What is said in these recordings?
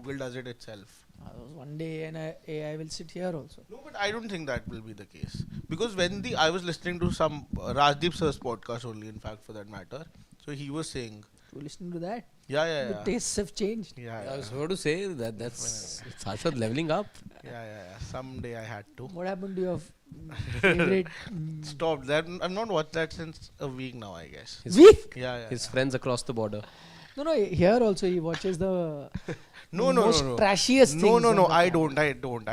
Google does it itself. One day an AI will sit here also. No, but I don't think that will be the case because I was listening to some Rajdeep sir's podcast only, in fact, for that matter. So he was saying, You listening to that? yeah, yeah, The yeah, tastes have changed. yeah, I yeah, was about to say that's Shashwat leveling up. yeah. Someday I had to. What happened to your favorite Stop that. I've not watched that since a week now, I guess. week? Yeah, yeah. His friends across the border. No, here also he watches the No, most no. trashiest No, things. no, on no. the I planet. don't.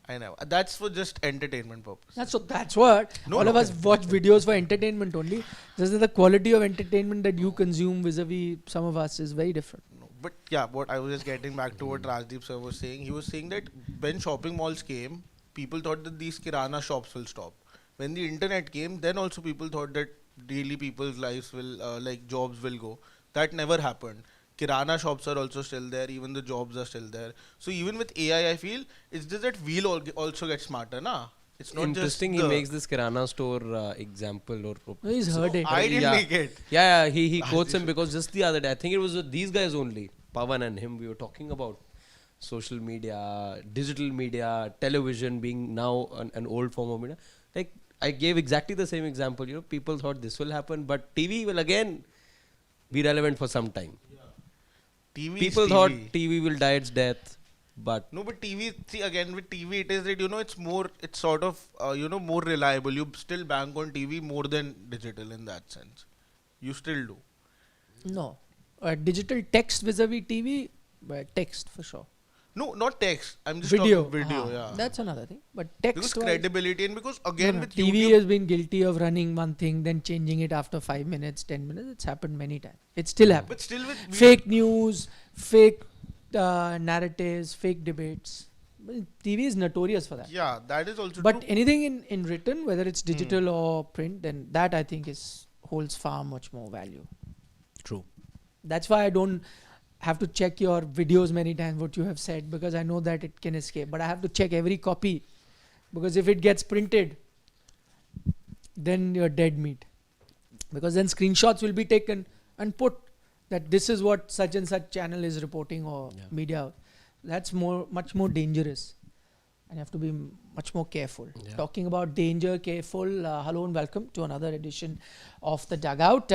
I never. That's for just entertainment purpose. That's what No, all of no. us watch videos for entertainment only. Just that the quality of entertainment that you consume vis-a-vis some of us is very different. No. But yeah, what I was just getting back to what Rajdeep sir was saying. He was saying that when shopping malls came, people thought that these kirana shops will stop. When the internet came, then also people thought that daily people's lives will, like jobs will go. That never happened. Kirana shops are also still there, even the jobs are still there. So even with AI, I feel it's just that we'll also get smarter, na? It's not Interesting. just He makes this Kirana store example or. No, he's heard it. I didn't Yeah. make it. Yeah, he quotes him because just the other day, I think it was these guys only, Pawan and him, we were talking about social media, digital media, television being now an old form of media. Like, I gave exactly the same example. People thought this will happen, but TV will again be relevant for some time. TV People is thought TV. TV will die its death, but No, but TV, see again with TV, it is that it's sort of more reliable. You still bank on TV more than digital in that sense. You still do. No. Digital text vis-a-vis TV, text for sure. No, not text. I'm just Video. talking video. Yeah. That's another thing. But Because text credibility and because again with TV YouTube, has been guilty of running one thing, then changing it after 5 minutes, 10 minutes. It's happened many times. It still happens. but still with Fake news, fake narratives, fake debates. Well, TV is notorious for that. yeah, that is also But true. anything in written, whether it's digital or print, then that I think holds far much more value. true. That's why I don't have to check your videos many times what you have said, because I know that it can escape. But I have to check every copy, because if it gets printed, then you're dead meat. Because then screenshots will be taken and put that this is what such and such channel is reporting or Yeah. media. That's much more dangerous, and you have to be much more careful. Yeah. Talking about danger, careful. Hello and welcome to another edition of the Dugout.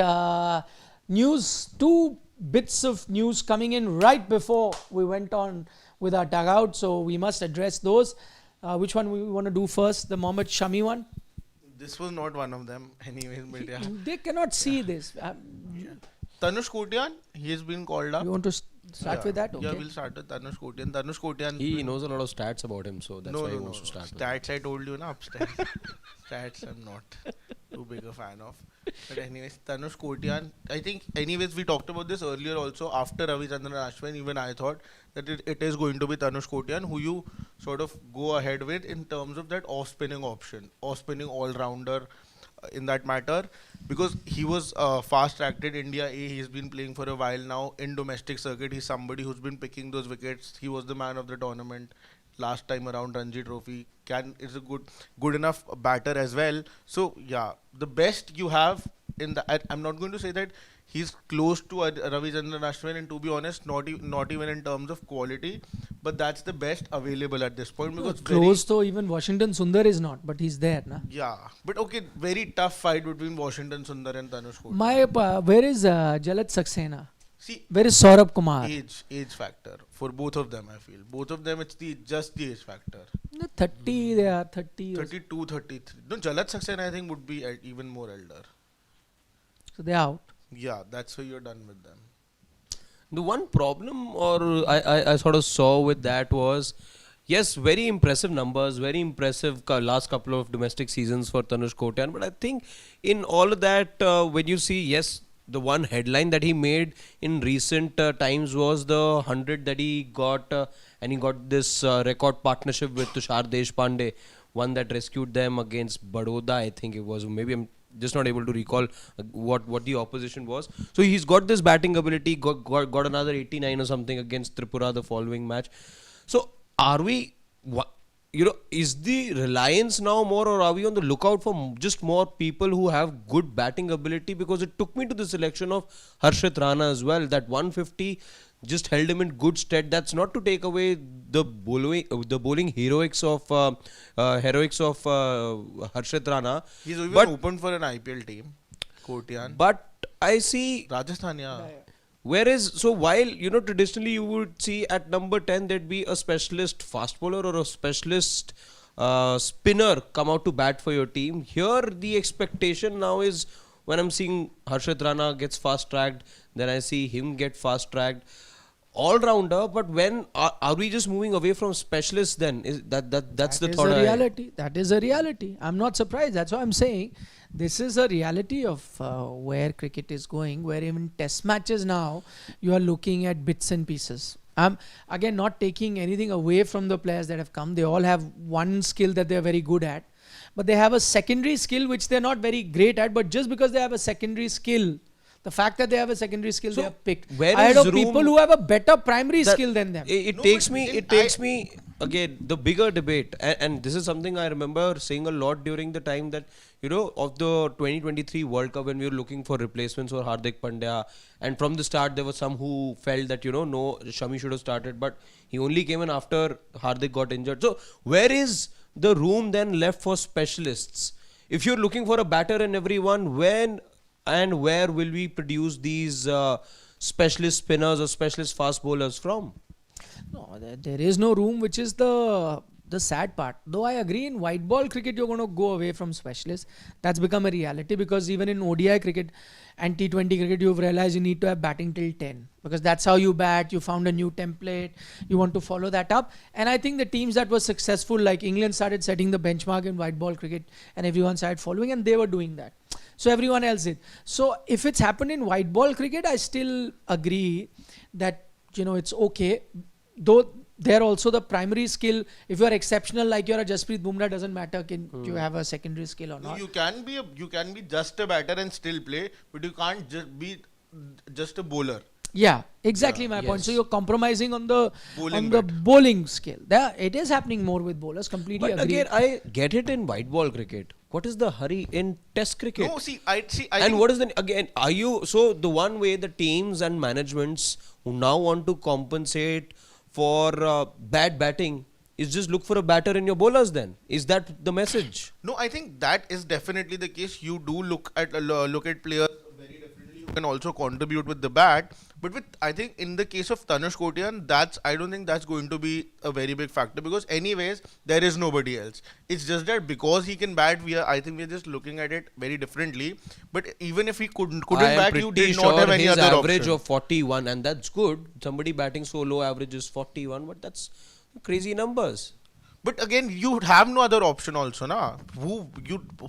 News, two bits of news coming in right before we went on with our Dugout, so we must address those. Which one we want to do first? The Mohammed Shami one? This was not one of them, anyways. But yeah, They cannot see this. Tanush Kotiyan, he has been called up. You want to start Yeah. with that? Yeah, Okay. we'll start with Tanush Kotiyan. Tanush Kotiyan. He knows a lot of stats about him, so that's why he wants to start with. Stats I told you na upstairs. Stats I'm not too big a fan of. But anyways, Tanush Kotiyan. I think anyways we talked about this earlier also. After Ravichandran Ashwin, even I thought that it is going to be Tanush Kotiyan who you sort of go ahead with in terms of that off-spinning option, off-spinning all-rounder. In that matter, because he was fast-tracked at India A. He's been playing for a while now in domestic circuit. He's somebody who's been picking those wickets. He was the man of the tournament last time around Ranji Trophy. Is a good enough batter as well. So yeah, the best you have in the. I'm not going to say that he's close to Ravichandran Ashwin, and to be honest, not even in terms of quality, but that's the best available at this point because Close though, even Washington Sundar is not, but he's there. Na? yeah, but okay, very tough fight between Washington Sundar and Tanush Kotiyan. Where is Jalaj Saxena? See, Where is Saurabh Kumar? age factor for both of them. I feel both of them. It's just the age factor. 30, they are 30. 32, 33. No, Jalaj Saxena I think would be even more elder. So they're out. Yeah, that's why you're done with them. The one problem or I sort of saw with that was, yes, very impressive numbers, very impressive last couple of domestic seasons for Tanush Kotiyan. But I think in all of that, when you see, yes, the one headline that he made in recent times was the 100 that he got, and he got this record partnership with Tushar Deshpande, one that rescued them against Baroda, I think it was. Maybe I'm just not able to recall what the opposition was. So he's got this batting ability, got another 89 or something against Tripura the following match. So are we, is the reliance now more, or are we on the lookout for just more people who have good batting ability? Because it took me to the selection of Harshit Rana as well. That 150 just held him in good stead. That's not to take away the bowling heroics of Harshit Rana, He's even but opened for an IPL team, Kotiyan. but I see. Rajasthan, yeah. Whereas, so while traditionally you would see at number 10 there'd be a specialist fast bowler or a specialist spinner come out to bat for your team. Here, the expectation now is when I'm seeing Harshit Rana gets fast tracked, then I see him get fast tracked, all rounder. But when are we just moving away from specialists? Then is that's the That is thought. a reality. That is a reality. I'm not surprised. That's why I'm saying this is a reality of where cricket is going, where even test matches now, you are looking at bits and pieces. I'm again not taking anything away from the players that have come. They all have one skill that they're very good at, but they have a secondary skill which they're not very great at. But just because they have a secondary skill, the fact that they have a secondary skill, So they have picked. where I is had room people who have a better primary that- skill than them. It No, takes but me. in It takes me again the bigger debate, and this is something I remember saying a lot during the time that of the 2023 World Cup when we were looking for replacements for Hardik Pandya, and from the start there were some who felt that no, Shami should have started, but he only came in after Hardik got injured. So where is the room then left for specialists? If you're looking for a batter in everyone, when and where will we produce these specialist spinners or specialist fast bowlers from? No, there is no room, which is the sad part. Though I agree in white ball cricket, you're going to go away from specialists. That's become a reality because even in ODI cricket and T20 cricket, you've realized you need to have batting till 10 because that's how you bat. You found a new template. You want to follow that up. And I think the teams that were successful, like England, started setting the benchmark in white ball cricket and everyone started following, and they were doing that. So everyone else did. So if it's happened in white ball cricket, I still agree that it's okay. Though they're also the primary skill. If you're exceptional, like you're a Jasprit Bumrah, doesn't matter can you have a secondary skill or No, not. you can be just a batter and still play, but you can't just be just a bowler. Yeah, exactly my point. Yes. So you're compromising on the Bowling bowling, bowling skill. It is happening more with bowlers. Completely But agree. again, I get it in white ball cricket. What is the hurry in test cricket? No, I And think what is are you, so the one way the teams and managements who now want to compensate for bad batting is just look for a batter in your bowlers then? Is that the message? No, I think that is definitely the case. You do look at players very differently. You can also contribute with the bat, but I think in the case of Tanush Kotiyan, I don't think that's going to be a very big factor because anyways there is nobody else. It's just that because he can bat, I think we're just looking at it very differently. But even if he couldn't I am bat, you pretty did not have sure any his other average option. of 41, and that's good. Somebody batting so low average is 41, but that's crazy numbers. But again, you have no other option also, na? Who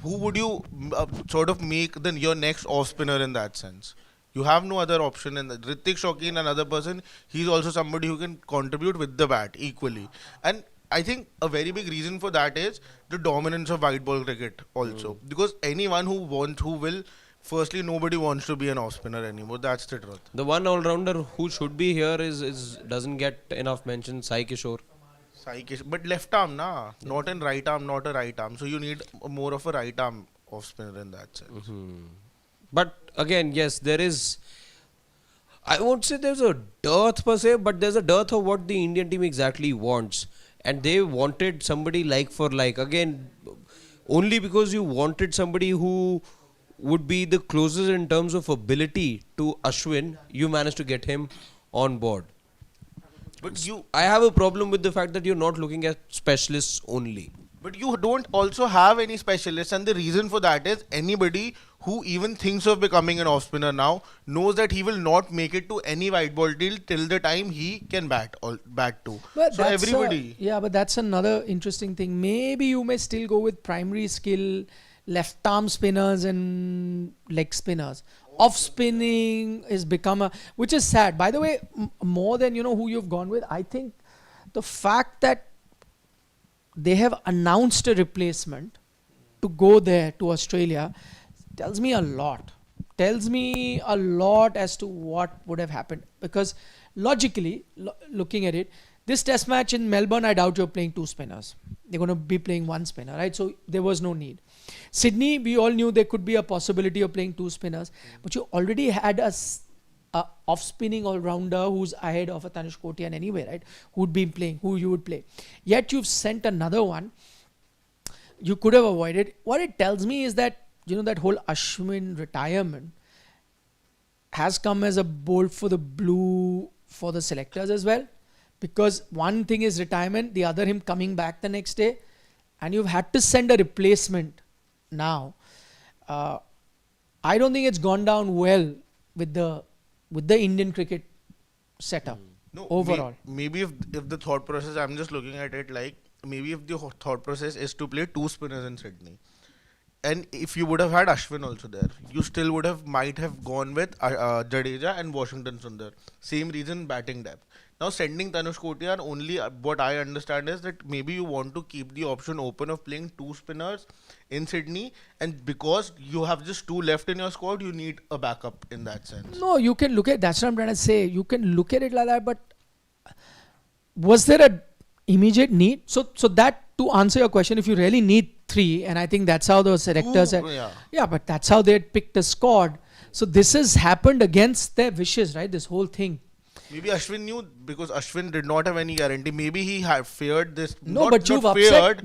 would you sort of make your next off spinner in that sense? You have no other option. And Ritik Shaukin, another person, he's also somebody who can contribute with the bat equally. And I think a very big reason for that is the dominance of white ball cricket also. Because anyone who will, firstly, nobody wants to be an off spinner anymore. That's the truth. The one all-rounder who should be here is doesn't get enough mention, Sai Kishore. But left arm, na? Not in right arm, not a right arm. So you need more of a right arm off spinner in that sense. But again, yes, there is. I won't say there's a dearth per se, but there's a dearth of what the Indian team exactly wants. And they wanted somebody like for like. Again, only because you wanted somebody who would be the closest in terms of ability to Ashwin, you managed to get him on board. But I have a problem with the fact that you're not looking at specialists only. But you don't also have any specialists, and the reason for that is anybody who even thinks of becoming an off spinner now knows that he will not make it to any white ball deal till the time he can bat too. But So that's everybody. but that's another interesting thing. Maybe you may still go with primary skill, left arm spinners and leg spinners. Off spinning is become which is sad. By the way, more than who you've gone with, I think the fact that they have announced a replacement to go there to Australia tells me a lot. Tells me a lot as to what would have happened because logically, looking at it, This test match in Melbourne, I doubt you're playing two spinners. They're going to be playing one spinner, right? So there was no need. Sydney, we all knew there could be a possibility of playing two spinners, but you already had a off-spinning all-rounder who's ahead of a Tanush Kotiyan anyway, right? Who'd be playing, who you would play. Yet you've sent another one. You could have avoided. What it tells me is that, that whole Ashwin retirement has come as a bolt for the blue for the selectors as well. Because one thing is retirement, the other him coming back the next day, and you've had to send a replacement now. I don't think it's gone down well with the Indian cricket setup overall. Maybe if the thought process, I'm just looking at it like, maybe if the thought process is to play two spinners in Sydney, and if you would have had Ashwin also there, you still might have gone with Jadeja and Washington Sundar. Same reason, batting depth. Now sending Tanush Kotiyan, only what I understand is that maybe you want to keep the option open of playing two spinners in Sydney, and because you have just two left in your squad, you need a backup in that sense. No, you can look at, that's what I'm trying to say. You can look at it like that, but was there a immediate need? So that, to answer your question, if you really need three, and I think that's how the selectors but that's how they had picked a squad. So this has happened against their wishes, right? This whole thing. Maybe Ashwin knew, because Ashwin did not have any guarantee. Maybe he had feared this. No, but you've upset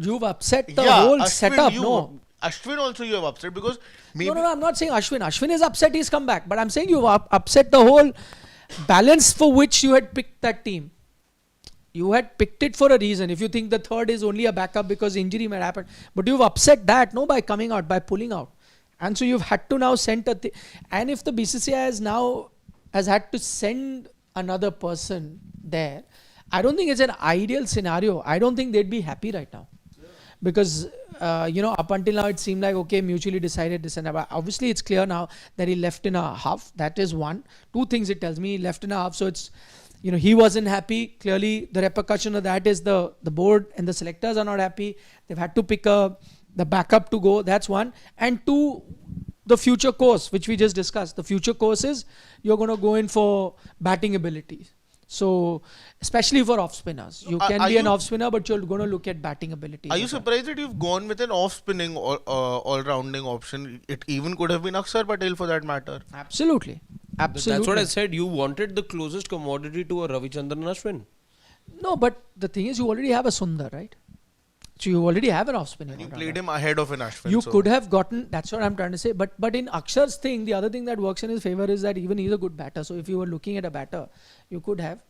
the whole Ashwin, setup. No. Ashwin also you have upset, because maybe. No, I'm not saying Ashwin. Ashwin is upset, he's come back. But I'm saying you've upset the whole balance for which you had picked that team. You had picked it for a reason. If you think the third is only a backup because injury might happen. But you've upset that, by coming out, by pulling out. And so you've had to now send and if the BCCI has had to send another person there, I don't think it's an ideal scenario. I don't think they'd be happy right now. Because, up until now it seemed like, okay, mutually decided this and that. Obviously it's clear now that he left in a half. That is one. Two things it tells me, he left in a half. So it's, he wasn't happy. Clearly the repercussion of that is the board and the selectors are not happy. They've had to pick the backup to go. That's one. And two, the future course, which we just discussed. The future course is you're going to go in for batting ability. So, especially for off spinners. You can be an off spinner, but you're going to look at batting ability. Are you surprised that you've gone with an off spinning all-rounding option? It even could have been Akshar Patel for that matter. Absolutely. That's what I said. You wanted the closest commodity to a Ravichandran Ashwin. No, but the thing is, you already have a Sundar, right? So you already have an off-spinner. You played him ahead of an Ashwin. You could have gotten, that's what I'm trying to say. But in Akshar's thing, the other thing that works in his favor is that even he's a good batter. So if you were looking at a batter, you could have,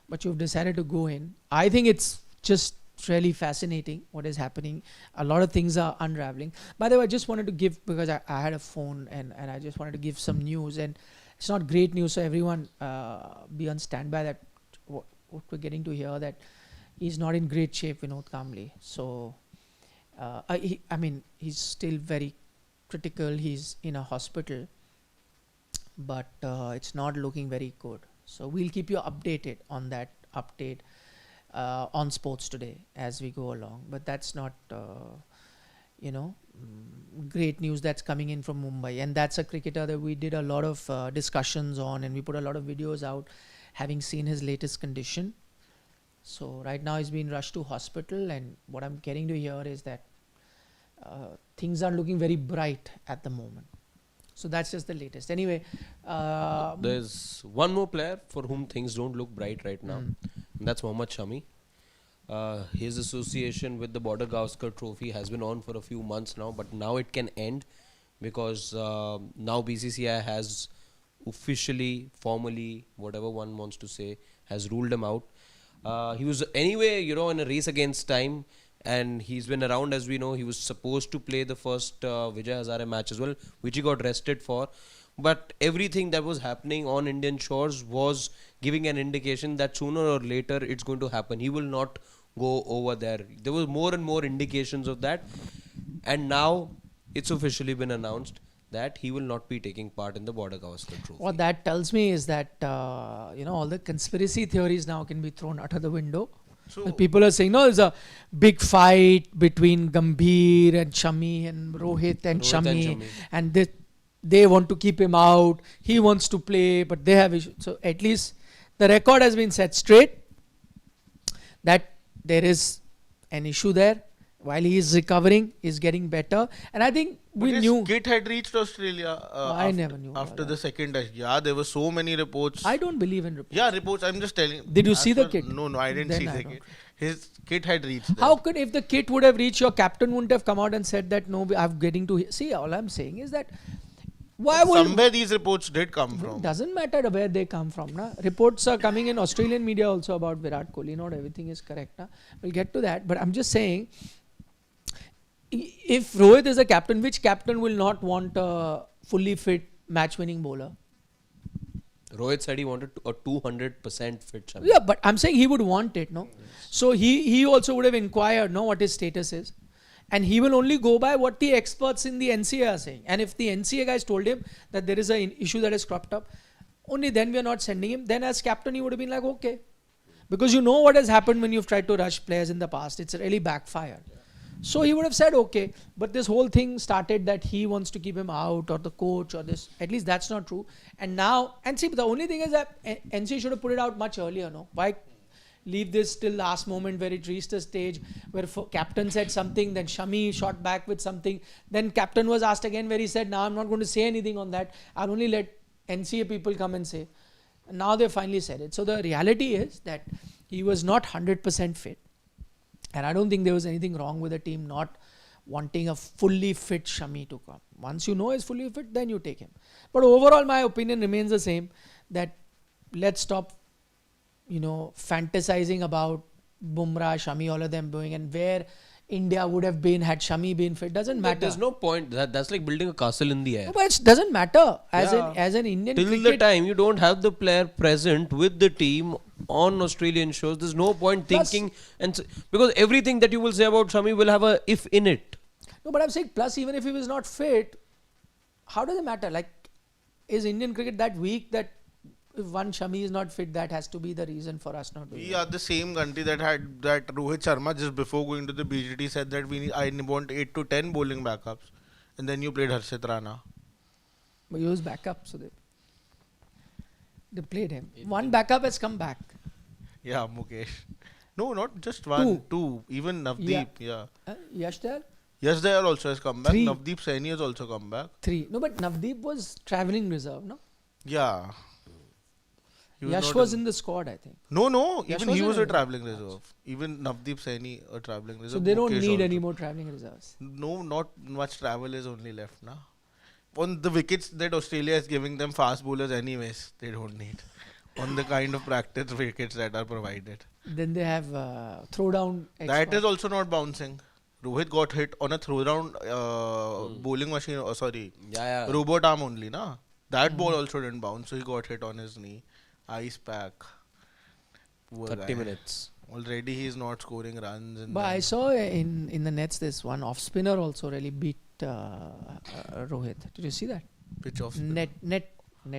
but you've decided to go in. I think it's just really fascinating what is happening. A lot of things are unraveling. By the way, I just wanted to give, because I had a phone and I just wanted to give some news, and it's not great news. So everyone be on standby that what we're getting to hear, that he's not in great shape, Vinod Kamble. So, he's still very critical. He's in a hospital, but it's not looking very good. So we'll keep you updated on that update on Sports Today as we go along. But that's not, great news that's coming in from Mumbai. And that's a cricketer that we did a lot of discussions on, and we put a lot of videos out, having seen his latest condition. So right now he's been rushed to hospital, and what I'm getting to hear is that things are looking very bright at the moment. So that's just the latest. Anyway, there's one more player for whom things don't look bright right now. And that's Mohammad Shami. His association with the Border Gavaskar Trophy has been on for a few months now, but now it can end because now BCCI has officially, formally, whatever one wants to say, has ruled him out. He was anyway, in a race against time, and he's been around, as we know. He was supposed to play the first Vijay Hazare match as well, which he got rested for. But everything that was happening on Indian shores was giving an indication that sooner or later it's going to happen. He will not go over there. There was more and more indications of that. And now it's officially been announced that he will not be taking part in the Border Gavaskar Trophy. What that tells me is that, all the conspiracy theories now can be thrown out of the window. So people are saying, no, there's a big fight between Gambhir and Shami and Rohit and Shami. And they want to keep him out. He wants to play, but they have issues. So at least the record has been set straight. that there is an issue there. While he is recovering, is getting better, and I think we But his knew. kit had reached Australia I never knew about after the that. second test. Yeah, there were so many reports. I don't believe in reports. Yeah, reports. I'm just telling. Did you as see the per- kit? No, I didn't Then see I the don't. kit. His kit had reached there. How could, if the kit would have reached, your captain wouldn't have come out and said that no, I'm getting to see. All I'm saying is that why would Somewhere these reports did come it from. doesn't matter where they come from. Na? Reports are coming in Australian media also about Virat Kohli. Not everything is correct. Na? We'll get to that. But I'm just saying, if Rohit is a captain, which captain will not want a fully fit match-winning bowler? Rohit said he wanted a 200% fit Shami. Yeah, but I'm saying he would want it, no? So he also would have inquired, no, what his status is. And he will only go by what the experts in the NCA are saying. And if the NCA guys told him that there is an issue that has cropped up, only then we are not sending him. Then as captain, he would have been like, okay. Because you know what has happened when you've tried to rush players in the past. It's really backfired. So he would have said, okay. But this whole thing started that he wants to keep him out, or the coach, or this. At least that's not true. And now, and see, the only thing is that NCA should have put it out much earlier, no? Why leave this till last moment where it reached a stage where captain said something, then Shami shot back with something. Then captain was asked again where he said, now I'm not going to say anything on that. I'll only let NCA people come and say. And now they finally said it. So the reality is that he was not 100% fit. And I don't think there was anything wrong with the team not wanting a fully fit Shami to come. Once you know he's fully fit, then you take him. But overall, my opinion remains the same, that let's stop, fantasizing about Bumrah, Shami, all of them going, and where India would have been had Shami been fit. Doesn't matter. There's no point. That's like building a castle in the air. No, but it doesn't matter. Yeah. As an Indian Till cricket, the time you don't have the player present with the team on Australian shows, there's no point Plus- thinking, because everything that you will say about Shami will have a if in it. No, but I'm saying, plus even if he was not fit, how does it matter? Like, is Indian cricket that weak that if one Shami is not fit, that has to be the reason for us not doing We it? are the same country that had that Rohit Sharma just before going to the BGT said that I want 8 to 10 bowling backups, and then you played Harshit Rana. But he was backup, so they played him. One backup has come back. Yeah, Mukesh. No, not just one, two. Even Navdeep. Yeah. Yash there? Yes, Dayal also has come back. Three. Navdeep Saini has also come back. 3. No, but Navdeep was travelling reserve, no? Yeah. He Yash not was in the squad, I think. No. Yash Even he was was in a a travelling reserve. Even Navdeep Saini a travelling reserve. So they don't Mukesh need also. any more travelling reserves. No, not much travel is only left now. On the wickets that Australia is giving them fast bowlers anyways, they don't need. On the kind of practice wickets that are provided. Then they have throwdown. That is also not bouncing. Rohit got hit on a throwdown bowling machine. Yeah. Robot arm only, na. That ball also didn't bounce, so he got hit on his knee. Ice pack. Poor 30 guy. minutes. Already he is not scoring runs. And But I saw in the nets this one off spinner also really beat Rohit. Did you see that? pitch off. Net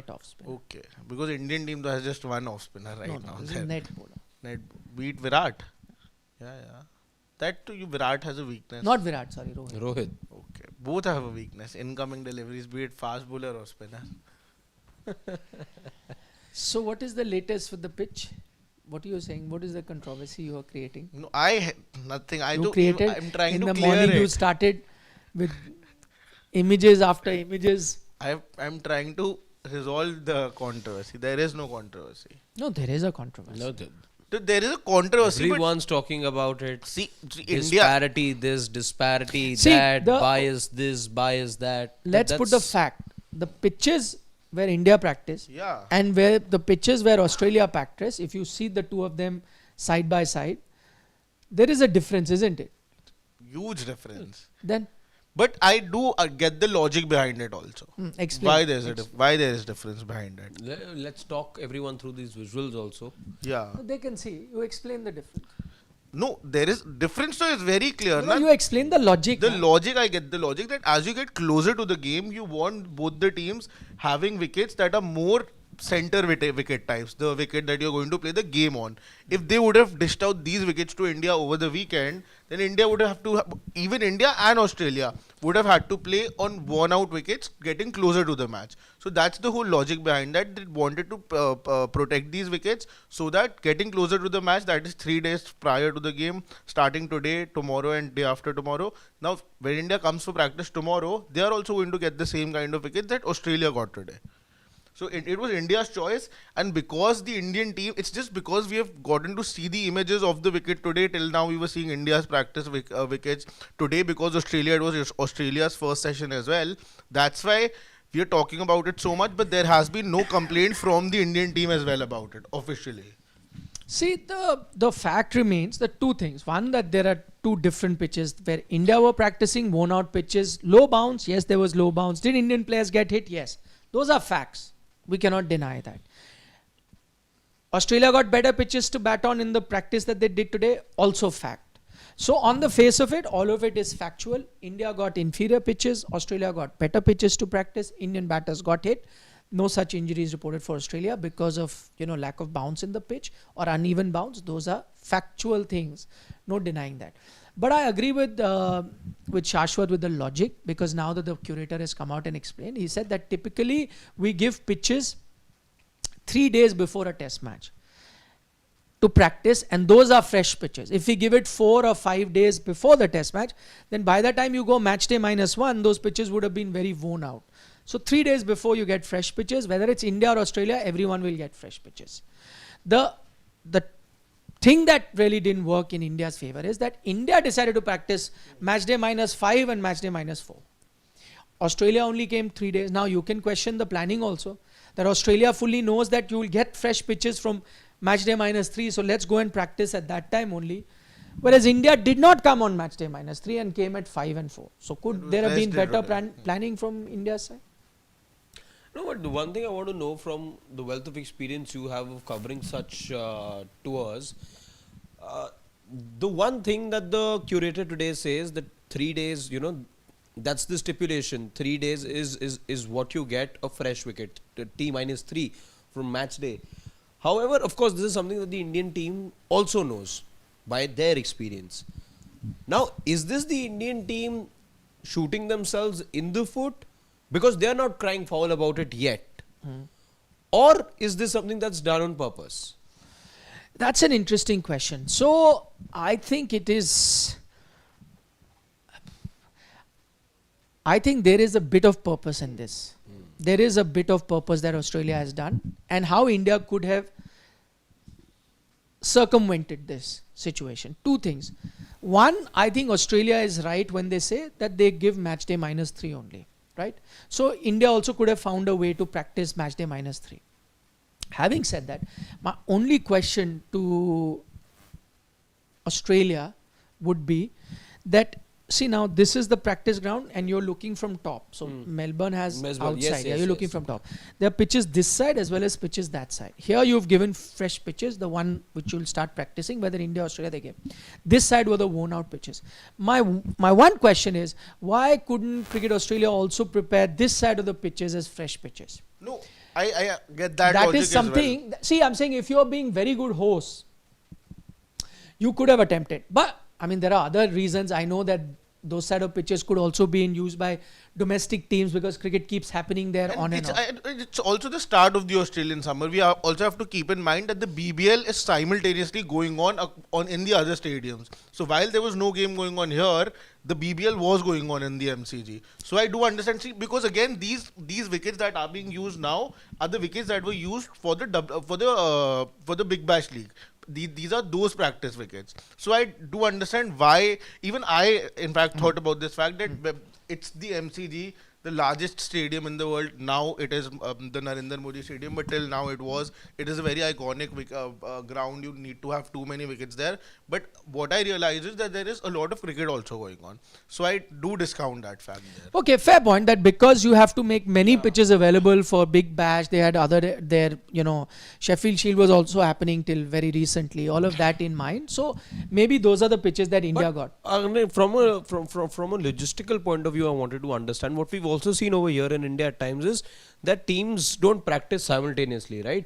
off spinner. Okay, because Indian team has just one off spinner right no, now. this is There. net bowler. Net beat Virat. Yeah. That too, Virat has a weakness. Not Virat, sorry, Rohit. Rohit. Okay, both have a weakness. Incoming deliveries, be it fast bowler or spinner. So what is the latest with the pitch? What are you saying? What is the controversy you are creating? No, nothing. You created I'm trying in to the clear morning. You it. started with images after images. I'm trying to resolve the controversy. There is no controversy. No, there is a controversy. No, There is a controversy. everyone's talking about it. See, India. Disparity, this, disparity, See, that, the- bias, this, bias, that. Let's put the fact. The pitches where India practice Yeah. and where the pitches where Australia practice, if you see the two of them side by side, there is a difference, isn't it? Huge difference. Then But I do get the logic behind it also. explain. Why there is difference behind it. Let's talk everyone through these visuals also. Yeah. They can see. You explain the difference. No, there is difference. So it's very clear. No, Na? you explain the logic. The na. logic, I get the logic that as you get closer to the game, you want both the teams having wickets that are more center wicket types, the wicket that you're going to play the game on. If they would have dished out these wickets to India over the weekend, then India would have to, even India and Australia would have had to play on worn out wickets, getting closer to the match. So that's the whole logic behind that. They wanted to protect these wickets so that getting closer to the match, that is 3 days prior to the game, starting today, tomorrow, and day after tomorrow. Now, when India comes for practice tomorrow, they are also going to get the same kind of wickets that Australia got today. So it was India's choice, and because the Indian team, it's just because we have gotten to see the images of the wicket today. Till now, we were seeing India's practice wickets. Today, because Australia, it was Australia's first session as well. That's why we are talking about it so much. But there has been no complaint from the Indian team as well about it officially. See, the fact remains that two things. One, that there are two different pitches where India were practicing worn out pitches. Low bounce, yes, there was low bounce. Did Indian players get hit? Yes. Those are facts. We cannot deny that. Australia got better pitches to bat on in the practice that they did today. Also fact. So on the face of it, all of it is factual. India got inferior pitches. Australia got better pitches to practice. Indian batters got hit. No such injuries reported for Australia because of lack of bounce in the pitch or uneven bounce. Those are factual things. No denying that. But I agree with Shashwat with the logic, because now that the curator has come out and explained, he said that typically we give pitches 3 days before a test match to practice, and those are fresh pitches. If we give it 4 or 5 days before the test match, then by the time you go match day -1, those pitches would have been very worn out. So 3 days before you get fresh pitches, whether it's India or Australia, everyone will get fresh pitches. The thing that really didn't work in India's favor is that India decided to practice match day -5 and match day -4. Australia only came 3 days. Now you can question the planning also, that Australia fully knows that you will get fresh pitches from match day -3, so let's go and practice at that time only. Whereas India did not come on match day -3 and came at 5 and 4. So could there have been better planning from India's side? No, but the one thing I want to know from the wealth of experience you have of covering such tours, the one thing that the curator today says that 3 days, that's the stipulation. 3 days is what you get a fresh wicket, T-3 from match day. However, of course, this is something that the Indian team also knows by their experience. Now, is this the Indian team shooting themselves in the foot? Because they are not crying foul about it yet. Or is this something that's done on purpose? That's an interesting question. So I think it is. I think there is a bit of purpose in this. There is a bit of purpose that Australia has done, and how India could have circumvented this situation. Two things. One, I think Australia is right when they say that they give match day -3 only. Right? So India also could have found a way to practice match day -3. Having said that, my only question to Australia would be that, see, now this is the practice ground and you're looking from top. So Melbourne has outside. You're looking from top. There are pitches this side as well as pitches that side. Here you've given fresh pitches, the one which you'll start practicing, whether India or Australia they gave. This side were the worn out pitches. My one question is, why couldn't Cricket Australia also prepare this side of the pitches as fresh pitches? No, I get that. That is something. See, I'm saying if you're being very good hosts, you could have attempted. But I mean, there are other reasons. I know that those side of pitches could also be in use by domestic teams because cricket keeps happening there on and off. It's also the start of the Australian summer. We also have to keep in mind that the BBL is simultaneously going on in the other stadiums. So while there was no game going on here, the BBL was going on in the MCG. So I do understand, because again these wickets that are being used now are the wickets that were used for the Big Bash League. These are those practice wickets. So I do understand why. Even I, in fact, thought about this fact that it's the MCG, the largest stadium in the world. Now it is the Narendra Modi Stadium, but till now it is a very iconic ground. You need to have too many wickets there. But what I realize is that there is a lot of cricket also going on. So I do discount that fact there. Okay, fair point. That because you have to make many pitches available for Big Bash, they had Sheffield Shield was also happening till very recently. All of that in mind. So maybe those are the pitches that India got. From a logistical point of view, I wanted to understand what we've also seen over here in India at times is that teams don't practice simultaneously, right?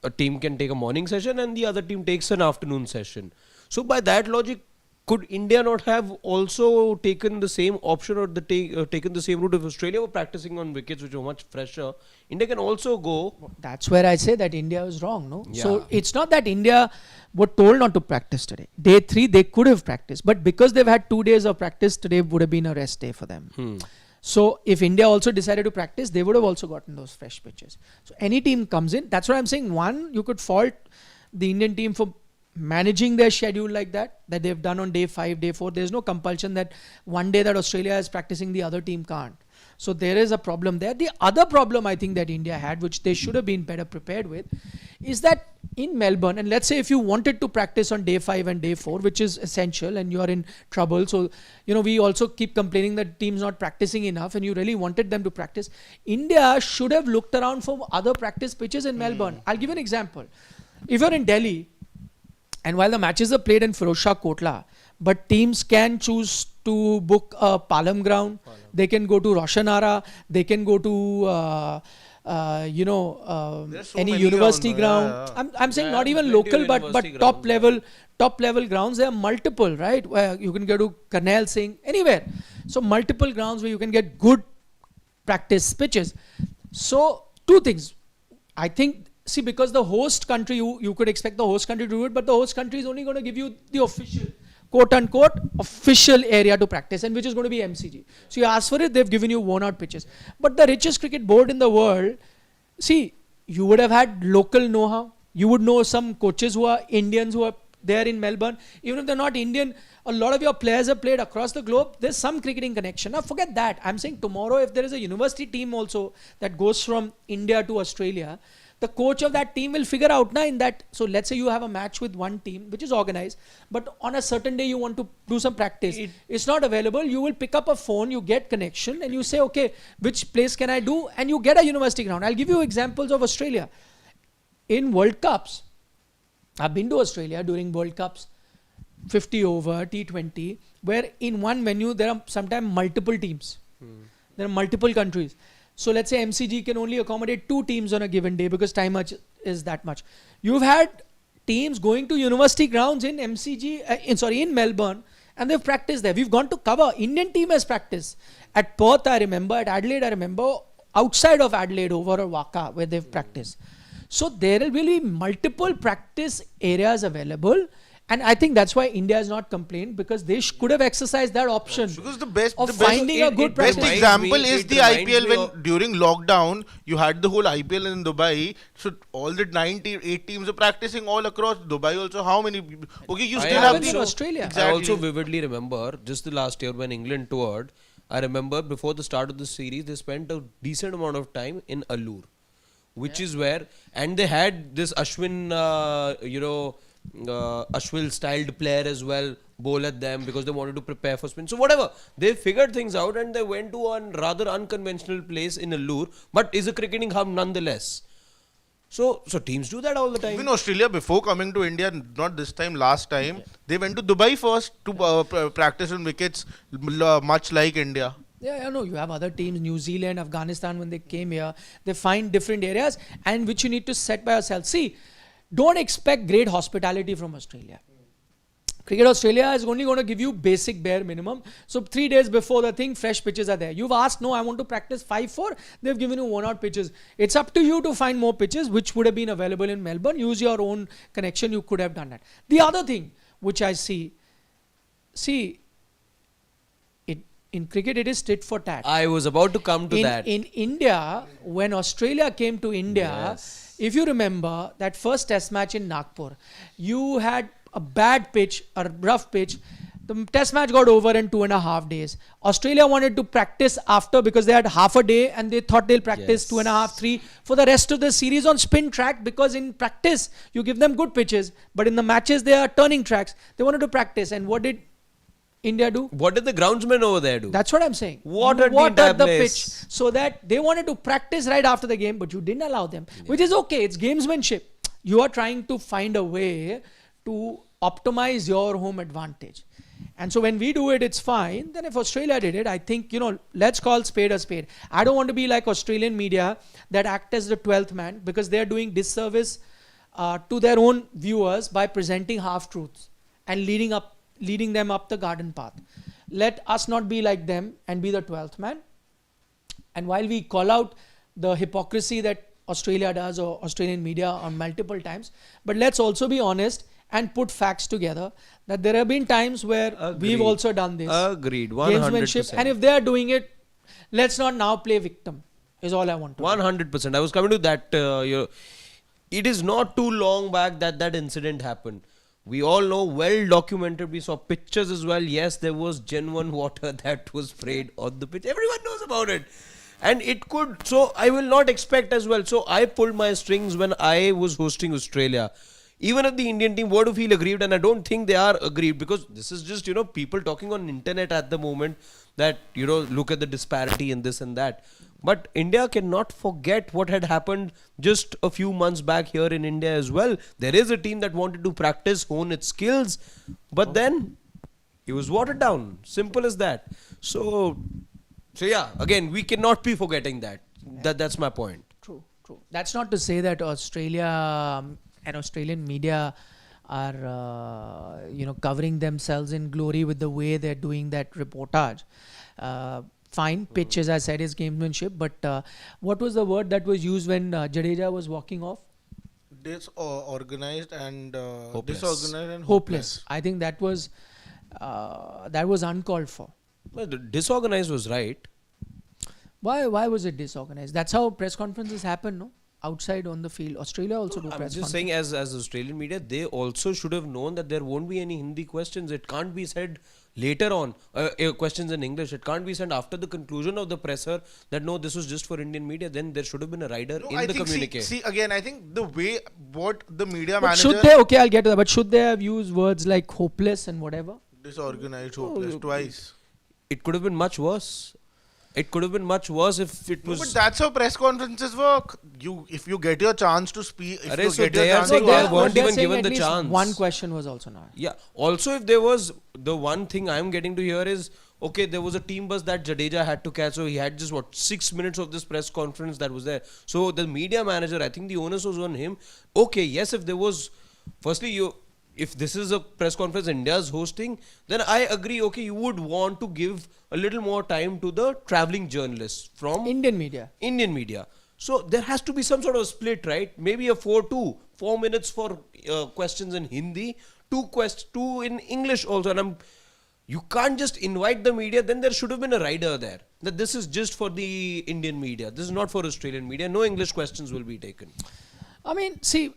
A team can take a morning session and the other team takes an afternoon session. So by that logic, could India not have also taken the same option or taken the same route? If Australia were practicing on wickets which were much fresher, India can also go. That's where I say that India was wrong, no? Yeah. So it's not that India were told not to practice today. Day 3, they could have practiced. But because they've had 2 days of practice, today would have been a rest day for them. So if India also decided to practice, they would have also gotten those fresh pitches. So any team comes in, that's what I'm saying. One, you could fault the Indian team for managing their schedule like that they've done on day 5, day 4. There's no compulsion that one day that Australia is practicing, the other team can't. So there is a problem there. The other problem I think that India had, which they should have been better prepared with, is that in Melbourne, and let's say if you wanted to practice on day 5 and day 4, which is essential, and you're in trouble. So, we also keep complaining that teams not practicing enough, and you really wanted them to practice. India should have looked around for other practice pitches in Melbourne. I'll give you an example. If you're in Delhi, and while the matches are played in Firozshah Kotla, but teams can choose to book a Palam ground. They can go to Roshanara. They can go to any university ground. I'm saying not even local, but top level grounds. There are multiple, right? Where you can go to Karnail Singh, anywhere. So multiple grounds where you can get good practice pitches. So 2 things. I think. See, because the host country, you could expect the host country to do it, but the host country is only going to give you the official, quote-unquote, official area to practice, and which is going to be MCG. So you ask for it, they've given you worn-out pitches. But the richest cricket board in the world, see, you would have had local know-how. You would know some coaches who are Indians who are there in Melbourne. Even if they're not Indian, a lot of your players have played across the globe. There's some cricketing connection. Now forget that. I'm saying tomorrow, if there is a university team also that goes from India to Australia, the coach of that team will figure out in that. So let's say you have a match with one team which is organized, but on a certain day you want to do some practice. It's not available. You will pick up a phone, you get connection, and you say, okay, which place can I do? And you get a university ground. I'll give you examples of Australia. In World Cups, I've been to Australia during World Cups, 50 over, T20, where in one venue there are sometimes multiple teams. There are multiple countries. So let's say MCG can only accommodate 2 teams on a given day because time is that much. You've had teams going to university grounds in in Melbourne, and they've practiced there. We've gone to cover. Indian team has practiced. At Perth, I remember. At Adelaide, I remember. Outside of Adelaide, over at Waka, where they've practiced. So there will be multiple practice areas available. And I think that's why India has not complained, because they could have exercised that option. Because the best finding a good practice. Best example is the IPL when during lockdown you had the whole IPL in Dubai. So all the 8 teams are practicing all across Dubai. Also, how many? Okay, you still have in Australia. Exactly. I also vividly remember just the last year when England toured. I remember before the start of the series, they spent a decent amount of time in Allur, which is where, and they had this Ashwin, Ashwin styled player as well bowl at them because they wanted to prepare for spin. So whatever, they figured things out and they went to a rather unconventional place in Allur, but is a cricketing hub nonetheless. So teams do that all the time. Even Australia, before coming to India, not this time, last time, they went to Dubai first to practice on wickets, much like India. Yeah, I know. You have other teams, New Zealand, Afghanistan, when they came here, they find different areas and which you need to set by yourself. See, don't expect great hospitality from Australia. Cricket Australia is only going to give you basic bare minimum. So 3 days before the thing, fresh pitches are there. You've asked, no, I want to practice 5-4. They've given you worn-out pitches. It's up to you to find more pitches which would have been available in Melbourne. Use your own connection. You could have done that. The other thing which I see, in cricket, it is tit for tat. I was about to come to that. In India, when Australia came to India, if you remember that first test match in Nagpur, you had a bad pitch, a rough pitch. The test match got over in 2.5 days. Australia wanted to practice after because they had half a day and they thought they'll practice 2.5, 3 for the rest of the series on spin track, because in practice, you give them good pitches, but in the matches, they are turning tracks. They wanted to practice. And what did India do? What did the groundsmen over there do? That's what I'm saying. Watered the pitch so that they wanted to practice right after the game, but you didn't allow them, which is okay. It's gamesmanship. You are trying to find a way to optimize your home advantage. And so when we do it, it's fine. Then if Australia did it, I think, let's call spade a spade. I don't want to be like Australian media that act as the 12th man, because they're doing disservice to their own viewers by presenting half-truths and leading up leading them up the garden path. Let us not be like them and be the 12th man. And while we call out the hypocrisy that Australia does or Australian media on multiple times, but let's also be honest and put facts together that there have been times where we've also done this. Agreed. Gamesmanship. 100%. And if they are doing it, let's not now play victim, is all I want to do. 100%. I was coming to that. It is not too long back that that incident happened. We all know, well documented. We saw pictures as well. Yes, there was genuine water that was sprayed on the pitch. Everyone knows about it. And it could. So I will not expect as well. So I pulled my strings when I was hosting Australia. Even if the Indian team were to feel aggrieved, and I don't think they are aggrieved, because this is just, people talking on internet at the moment that, look at the disparity in this and that. But India cannot forget what had happened just a few months back here in India as well. There is a team that wanted to practice, hone its skills, but then it was watered down. Simple as that. So yeah, again, we cannot be forgetting that. That's my point. True. That's not to say that Australia and Australian media are, covering themselves in glory with the way they're doing that reportage. Fine, pitch, as I said, is gamesmanship. But what was the word that was used when Jadeja was walking off? Disorganized and Hopeless. disorganized and Hopeless. I think that was uncalled for. Well, the disorganized was right. Why was it disorganized? That's how press conferences happen, no? Outside on the field. Australia also do I'm press just saying, as Australian media, they also should have known that there won't be any Hindi questions. It can't be said later on, questions in English. It can't be said after the conclusion of the presser that no, this was just for Indian media. Then there should have been a rider No, in I the think, communique. see, again, I think the way what the media But manager... should they, okay, I'll get to that, but should they have used words like hopeless and whatever? Disorganized, hopeless, twice. It could have been much worse. It could have been much worse if it No, was. but that's how press conferences work. If you get your chance to speak, if Arre, you so get your they are chance saying to they ask- weren't they're even saying given at the least chance. one question was also not. Yeah. Also, if there was the one thing I'm getting to hear is, okay, there was a team bus that Jadeja had to catch, so he had just 6 minutes of this press conference that was there. So the media manager, I think the onus was on him. Okay, yes, if there was, firstly, if this is a press conference India's hosting, then I agree. Okay, you would want to give a little more time to the traveling journalists from Indian media. So there has to be some sort of split, right? Maybe a 4 minutes for questions in Hindi, two in English also. And you can't just invite the media. Then there should have been a rider there. That this is just for the Indian media. This is not for Australian media. No English questions will be taken. I mean, see,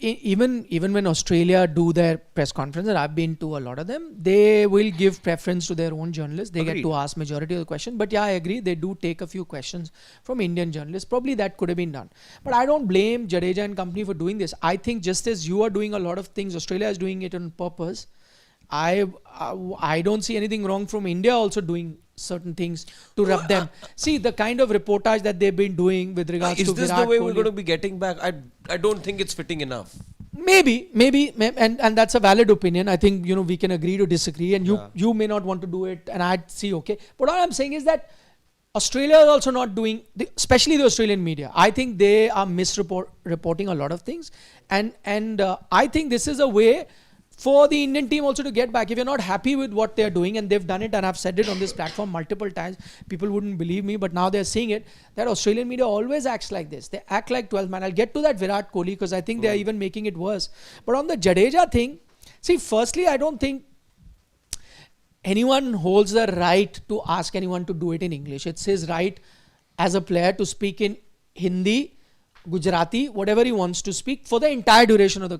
even when Australia do their press conferences, I've been to a lot of them, they will give preference to their own journalists. They Agreed. get to ask majority of the questions. But yeah, I agree, they do take a few questions from Indian journalists. Probably that could have been done. But I don't blame Jadeja and company for doing this. I think just as you are doing a lot of things, Australia is doing it on purpose. I don't see anything wrong from India also doing certain things to rub them. See the kind of reportage that they've been doing with regards Is to this Virat the way Kohli. we're going to be getting back? I don't think it's fitting enough. Maybe, and that's a valid opinion. I think we can agree to disagree, and you may not want to do it, and I'd see okay. But all I'm saying is that Australia is also not doing, especially the Australian media. I think they are misreporting a lot of things, and I think this is a way for the Indian team also to get back. If you're not happy with what they're doing, and they've done it, and I've said it on this platform multiple times, people wouldn't believe me, but now they're seeing it, that Australian media always acts like this. They act like 12 man. I'll get to that Virat Kohli because I think they're even making it worse. But on the Jadeja thing, see, firstly, I don't think anyone holds the right to ask anyone to do it in English. It's his right as a player to speak in Hindi, Gujarati, whatever he wants to speak for the entire duration of the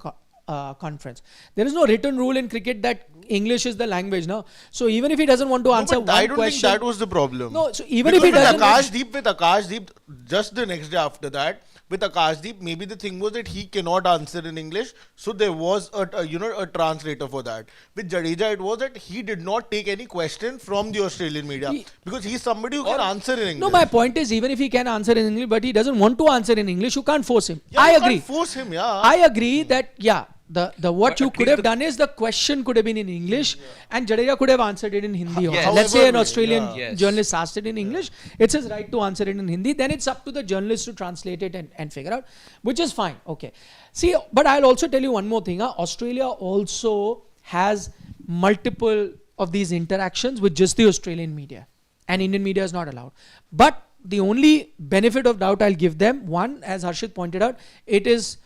conference. There is no written rule in cricket that English is the language now. So even if he doesn't want to answer but one I don't question, think that was the problem. No, so even Because if he doesn't, with Akashdeep, just the next day after that, with Akashdeep, maybe the thing was that he cannot answer in English, so there was a translator for that. With Jadeja, it was that he did not take any question from the Australian media because he's somebody who can answer in English. no, my point is even if he can answer in English, but he doesn't want to answer in English, you can't force him. Yeah, I you agree. can't force him, yeah. I agree that the what But you at could least have done is the question could have been in English and Jadeja could have answered it in Hindi also. Yes. Let's say an However, Australian Yes. journalist asked it in English, it's his right to answer it in Hindi. Then it's up to the journalist to translate it and figure out, which is fine. Okay. See, but I'll also tell you one more thing. Australia also has multiple of these interactions with just the Australian media, and Indian media is not allowed. But the only benefit of doubt I'll give them, one, as Harshit pointed out, it is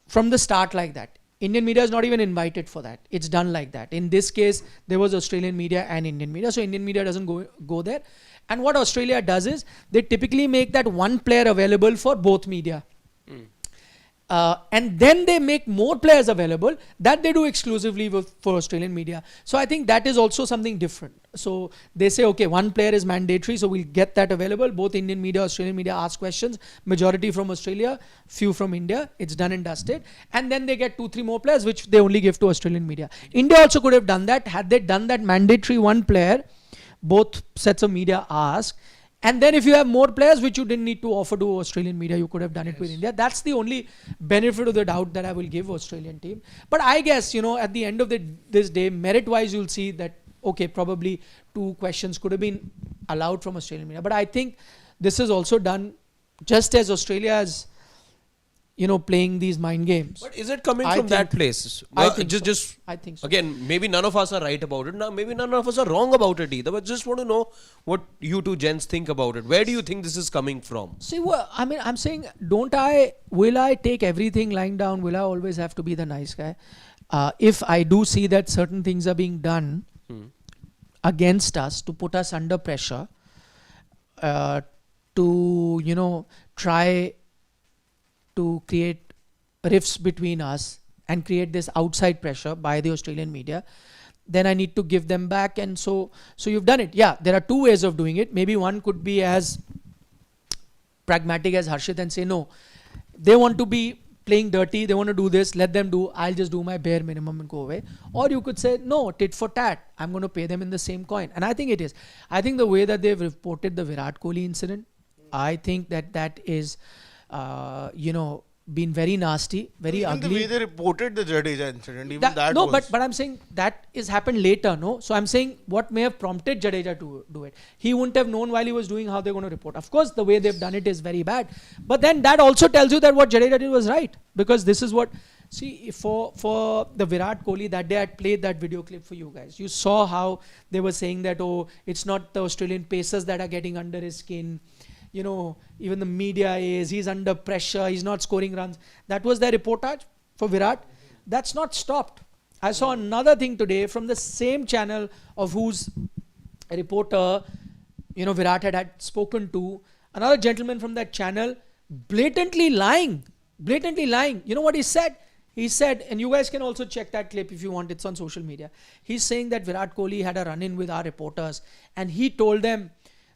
from the start like that. Indian media is not even invited for that. It's done like that. In this case, there was Australian media and Indian media, so Indian media doesn't go there. And what Australia does is they typically make that one player available for both media. And then they make more players available that they do exclusively for Australian media. So I think that is also something different. So they say, okay, one player is mandatory, so we'll get that available. Both Indian media, Australian media ask questions, majority from Australia, few from India. It's done and dusted. And then they get 2-3 more players, which they only give to Australian media. India also could have done that. Had they done that mandatory one player, both sets of media ask. And then if you have more players which you didn't need to offer to Australian media, you could have done it with India. That's the only benefit of the doubt that I will give Australian team. But I guess, at the end of this day, merit-wise, you'll see that, okay, probably 2 questions could have been allowed from Australian media. But I think this is also done just as Australia is, playing these mind games. But is it coming from that place? I think just I think so. Again, maybe none of us are right about it. Now, maybe none of us are wrong about it either. But just want to know what you two gents think about it. Where do you think this is coming from? See, I'm saying, will I take everything lying down? Will I always have to be the nice guy? If I do see that certain things are being done against us to put us under pressure, to, try to create rifts between us and create this outside pressure by the Australian media, then I need to give them back. And so you've done it. Yeah, there are 2 ways of doing it. Maybe one could be as pragmatic as Harshit and say, no, they want to be playing dirty, they want to do this, let them do, I'll just do my bare minimum and go away. Or you could say, no, tit for tat, I'm going to pay them in the same coin. And I think it is. I think the way that they've reported the Virat Kohli incident, I think that is, been very nasty, very even ugly. the way they reported the Jadeja incident, even that no, was... but I'm saying that is happened later, no? So I'm saying what may have prompted Jadeja to do it. He wouldn't have known while he was doing how they're going to report. Of course, the way they've done it is very bad. But then that also tells you that what Jadeja did was right. Because this is what... See, for the Virat Kohli, that day I played that video clip for you guys. You saw how they were saying that, oh, it's not the Australian pacers that are getting under his skin. Even the media he's under pressure, he's not scoring runs. That was their reportage for Virat. That's not stopped. I saw another thing today from the same channel of whose reporter, Virat had spoken to. Another gentleman from that channel blatantly lying. You know what he said? He said, and you guys can also check that clip if you want, it's on social media. He's saying that Virat Kohli had a run-in with our reporters and he told them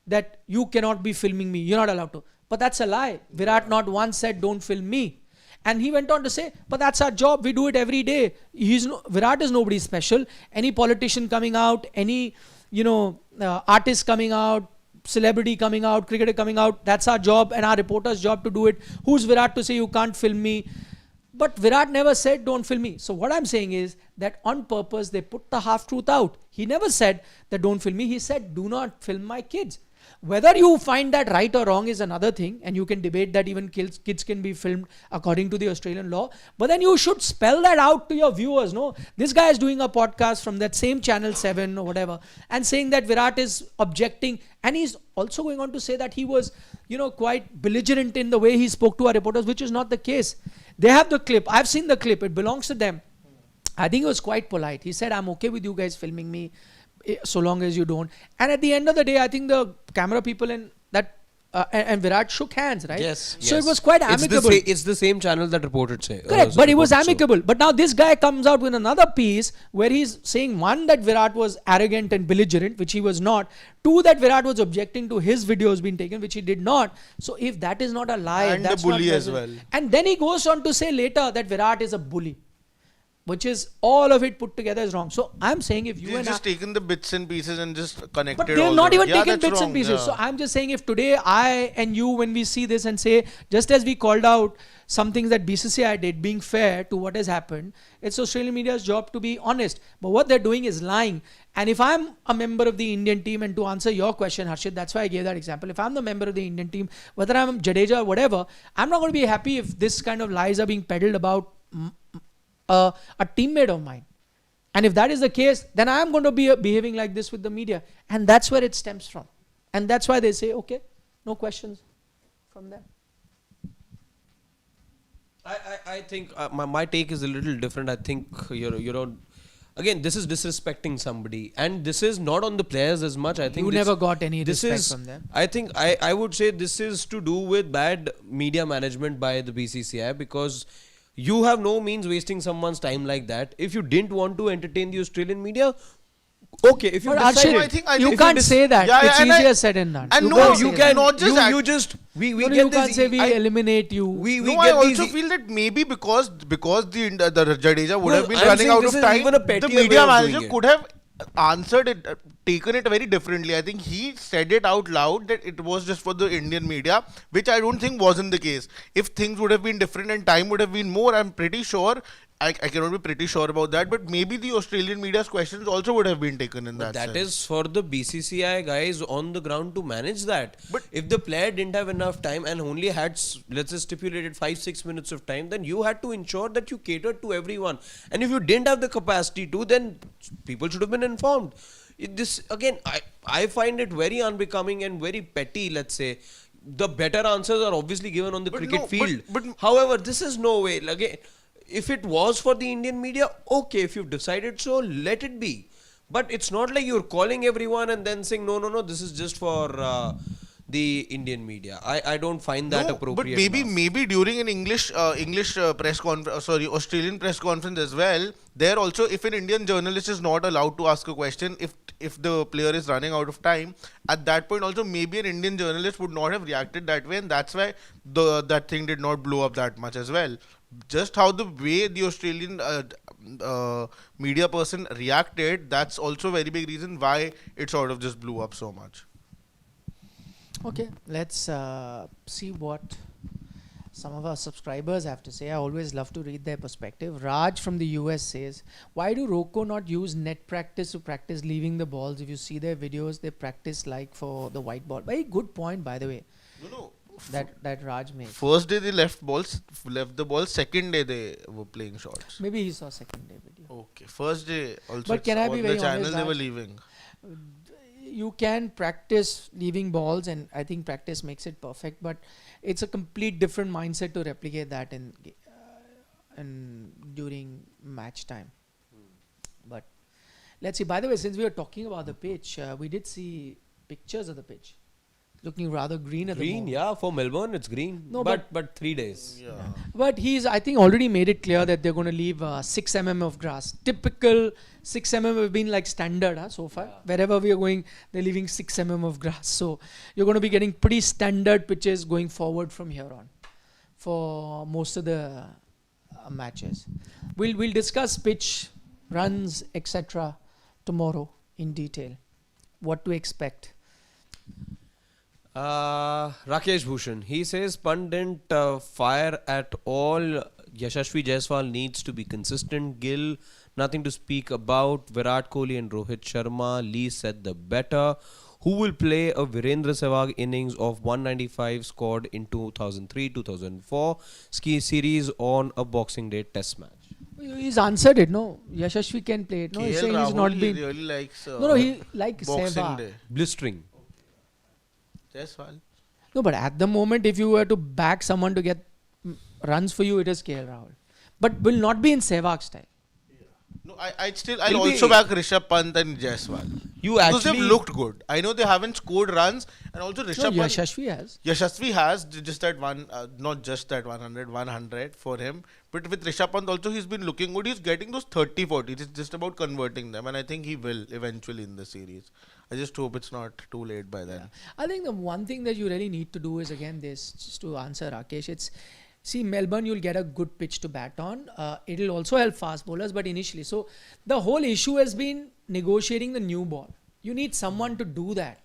that you cannot be filming me, you're not allowed to. But that's a lie. Virat not once said don't film me. And he went on to say, but that's our job, we do it every day. Virat is nobody special. Any politician coming out, any artist coming out, celebrity coming out, cricketer coming out, that's our job and our reporter's job to do it. Who's Virat to say you can't film me? But Virat never said don't film me. So what I'm saying is that on purpose they put the half-truth out. He never said that don't film me. He said do not film my kids. Whether you find that right or wrong is another thing, and you can debate that even kids can be filmed according to the Australian law. But then you should spell that out to your viewers. No, this guy is doing a podcast from that same channel 7 or whatever, and saying that Virat is objecting, and he's also going on to say that he was, quite belligerent in the way he spoke to our reporters, which is not the case. They have the clip. I've seen the clip. It belongs to them. I think he was quite polite. He said, I'm okay with you guys filming me, so long as you don't. And at the end of the day, I think the camera people and Virat shook hands, right? Yes. So it was quite amicable. It's the same channel that reported say. Correct, but it was amicable. So. But now this guy comes out with another piece where he's saying, one, that Virat was arrogant and belligerent, which he was not. 2, that Virat was objecting to his videos being taken, which he did not. So if that is not a lie, and that's the bully not as well. And then he goes on to say later that Virat is a bully, which is all of it put together is wrong. So I'm saying if you They've and just taken the bits and pieces and just connected. but they've not even taken that's bits wrong, and pieces. yeah. So I'm just saying if today I and you, when we see this and say, just as we called out some things that BCCI did, being fair to what has happened, it's Australian media's job to be honest. But what they're doing is lying. And if I'm a member of the Indian team, and to answer your question, Harshit, that's why I gave that example. If I'm the member of the Indian team, whether I'm Jadeja or whatever, I'm not going to be happy if this kind of lies are being peddled about a teammate of mine. And if that is the case, then I am going to be behaving like this with the media. And that's where it stems from. And that's why they say, okay, no questions from them. I think my take is a little different. I think you know, again, this is disrespecting somebody, and this is not on the players as much. I think You never got any this respect is, from them. I think I would say this is to do with bad media management by the BCCI, because you have no means wasting someone's time like that. If you didn't want to entertain the Australian media, okay. If you But decided, Arshit, you can't say that. Yeah, It's and easier said than done. and no, can't you say can that. not just you just we No, get you this. can't say we eliminate you. we No, get I also these. feel that maybe because the Jadeja would No, have been I'm running saying out this of is time, even a the pettier way media of doing manager it. could have answered it, taken it very differently. I think he said it out loud that it was just for the Indian media, which I don't think wasn't the case. If things would have been different and time would have been more, I'm pretty sure. I cannot be pretty sure about that, but maybe the Australian media's questions also would have been taken in that That sense. is for the BCCI guys on the ground to manage that. But- if the player didn't have enough time and only had, let's say, stipulated 5-6 minutes of time, then you had to ensure that you catered to everyone. And if you didn't have the capacity to, then people should have been informed. This again, I find it very unbecoming and very petty. Let's say the better answers are obviously given on the But cricket no, field. but- However, this is no way. Again, if it was for the Indian media, okay. If you've decided so, let it be. But it's not like you're calling everyone and then saying, no, this is just for the Indian media. I don't find that No, appropriate. but enough. maybe during an English press conference, Australian press conference as well. There also, if an Indian journalist is not allowed to ask a question, if the player is running out of time, at that point also maybe an Indian journalist would not have reacted that way, and that's why that thing did not blow up that much as well. Just how the way the Australian media person reacted, that's also a very big reason why it sort of just blew up so much. Okay, let's see what some of our subscribers have to say. I always love to read their perspective. Raj from the US says, why do Rocco not use net practice to practice leaving the balls? If you see their videos, they practice like for the white ball. Very good point, by the way, No. that Raj made. First day they left the ball. Second day they were playing shots. Maybe he saw second day video. Okay, first day also. But can I be on very the channel honest, they were Raj? leaving. You can practice leaving balls, and I think practice makes it perfect, but it's a complete different mindset to replicate that in during match time. But let's see. By the way, since we were talking about the pitch, we did see pictures of the pitch looking rather green at the Green, moment. yeah, for Melbourne it's green. No, but 3 days. Yeah. But he's, I think, already made it clear that they're going to leave 6 mm of grass. Typical 6 mm have been like standard so far. Yeah. Wherever we are going, they're leaving 6 mm of grass. So you're going to be getting pretty standard pitches going forward from here on for most of the matches. We'll discuss pitch, runs, etc. tomorrow in detail. What to expect. Rakesh Bhushan, he says pundit fire at all. Yashasvi Jaiswal needs to be consistent. Gill, nothing to speak about. Virat Kohli and Rohit Sharma. Lee said the better. Who will play a Virendra Sehwag innings of 195 scored in 2003-2004 ski series on a Boxing Day test match? He's answered it, no? Yashasvi can play it. No, he's KL saying he's Rahul, not he been. really likes No, he likes Boxing Sehwag. Day. Blistering. Jaiswal. No, but at the moment, if you were to back someone to get runs for you, it is KL Rahul. But will not be in Sehwag style. No, I'll It'll be- also back Rishabh Pant and Jaiswal. You Because actually they've looked good. I know they haven't scored runs, and also No, Rishabh Pant. Yashasvi has. Yashasvi has just that one, not just that 100 for him. But with Rishabh Pant also, he's been looking good. He's getting those 30-40. It's just about converting them, and I think he will eventually in the series. I just hope it's not too late by then. I think the one thing that you really need to do is, again, this, just to answer Rakesh, it's, see, Melbourne, you'll get a good pitch to bat on. It'll also help fast bowlers, but initially. So the whole issue has been negotiating the new ball. You need someone to do that.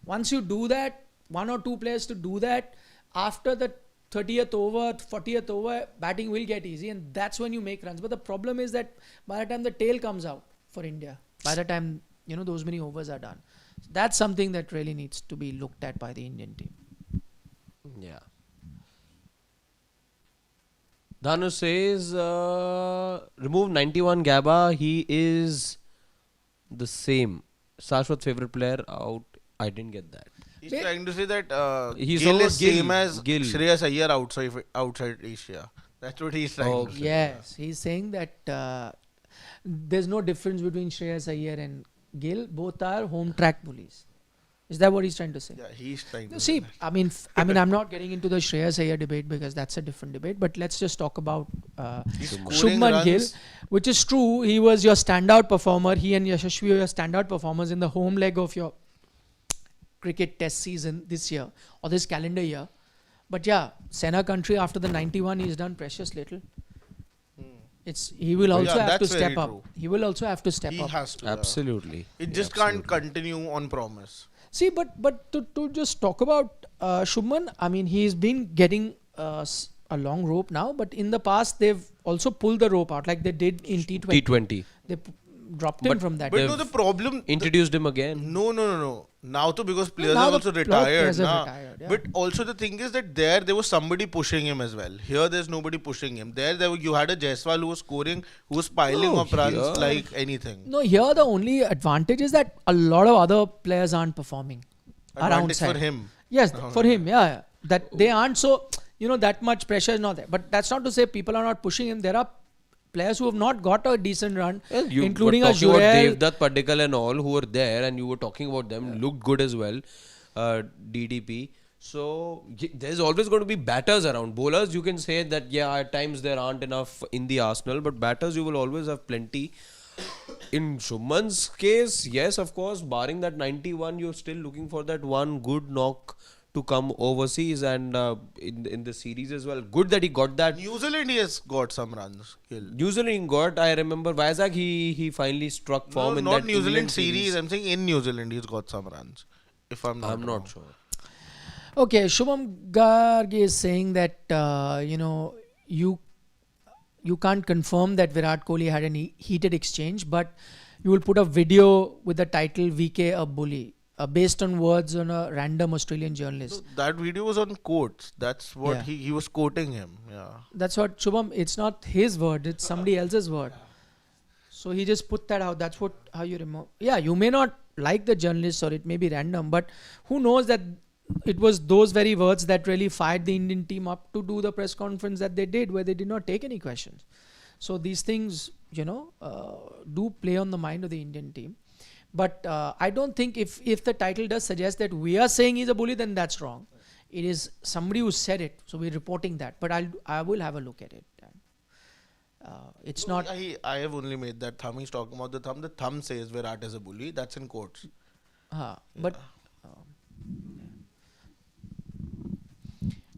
Once you do that, one or two players to do that, after the 30th over, 40th over, batting will get easy, and that's when you make runs. But the problem is that by the time the tail comes out for India, by the time those many overs are done, so that's something that really needs to be looked at by the Indian team. Yeah. Dhanush says, remove 91 Gaba. He is the same. Shashwat favorite player out. I didn't get that. He's Wait. trying to say that He's Gill over is Gill. same as Gill. Shreyas Iyer outside Asia. That's what he's trying to say. Yes, he's saying that there's no difference between Shreyas Iyer and Gill. Both are home track bullies. Is that what he's trying to say? Yeah, he's trying to See, say I mean, I'm not getting into the Shreyas Iyer debate because that's a different debate. But let's just talk about He's scoring Shubman Gill, runs. which is true. He was your standout performer. He and Yashasvi were your standout performers in the home leg of your cricket test season this year or this calendar year. But yeah, Sena country after the 91, he's done precious little. He will Yeah, also have to that's very step up. true. He will also have to step He up. has to. Absolutely. It just can't continue on promise. See, but to just talk about Shubman, I mean, he's been getting a long rope now, but in the past they've also pulled the rope out like they did in T20. T20. They dropped him from that. But They've no, the problem. Introduced him again. No. Now too, because players now are the also players retired. have Na. retired, yeah. But also the thing is that there was somebody pushing him as well. Here there's nobody pushing him. You had a Jaiswal who was scoring, who was piling No, up runs here- like anything. No, here the only advantage is that a lot of other players aren't performing around Advantage side. for him. Yes, for him, yeah. That they aren't so, that much pressure is not there. But that's not to say people are not pushing him. There are players who have not got a decent run, Well, you including were a talking about Jurel. Devdutt, Padikkal and all who were there, and you were talking about them, looked good as well. DDP. So there's always going to be batters around. Bowlers, you can say that at times there aren't enough in the arsenal, but batters you will always have plenty. In Shubman's case, yes, of course, barring that 91, you're still looking for that one good knock to come overseas and in the series as well. Good that he got that. New Zealand he has got some runs. New Zealand got, I remember, Vizag, he finally struck form No, in not that New Zealand England series. I'm saying in New Zealand he's got some runs. If I'm not wrong. not sure. Okay, Shubham Garg is saying that you can't confirm that Virat Kohli had a heated exchange, but you will put a video with the title "VK a bully" based on words on a random Australian journalist. So that video was on quotes. That's what Yeah. he was quoting him. Yeah. That's what Shubham. It's not his word; it's somebody else's word. So he just put that out. That's how you remove. Yeah, you may not like the journalist or it may be random, but who knows that it was those very words that really fired the Indian team up to do the press conference that they did, where they did not take any questions. So these things, do play on the mind of the Indian team. But I don't think if the title does suggest that we are saying he's a bully, then that's wrong. It is somebody who said it, so we're reporting that. But I will have a look at it. It's not. I have only made that thumb. He's talking about the thumb. The thumb says Virat is a bully. That's in quotes.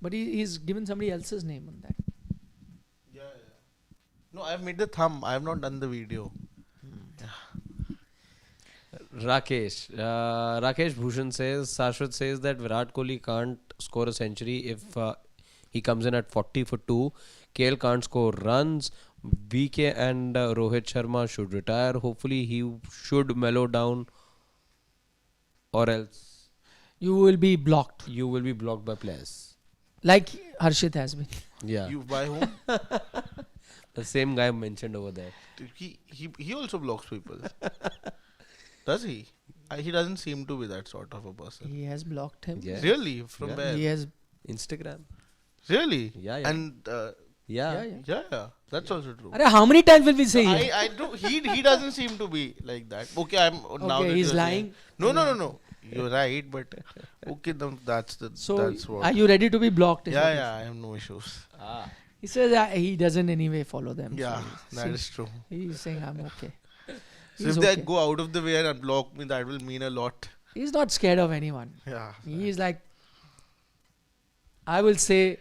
But he's given somebody else's name on that. Yeah. No, I have made the thumb. I have not done the video. Rakesh Bhushan says, Shashwat says that Virat Kohli can't score a century if he comes in at 40 for 2. KL can't score runs. VK and Rohit Sharma should retire. Hopefully he should mellow down, or else You will be blocked, you will be blocked by players. like Harshit has been. Yeah, You by whom? the same guy mentioned over there. He also blocks people. Does he? He doesn't seem to be that sort of a person. He has blocked him. Yeah. Really? From Yeah. where? He has. Instagram. Really? Yeah. And Yeah. yeah, that's also true. Arey, how many times will we say it? I do. He doesn't seem to be like that. Okay, I'm now. Okay, that he's you're saying- lying. No. You're right, but okay, then that's what. Are you ready to be blocked? is what Yeah, I have no issues. He says he doesn't anyway follow them. Yeah, so that is true. he's saying I'm okay. So He's if they okay. go out of the way and unblock me, that will mean a lot. He's not scared of anyone. Yeah. He is like, I will say,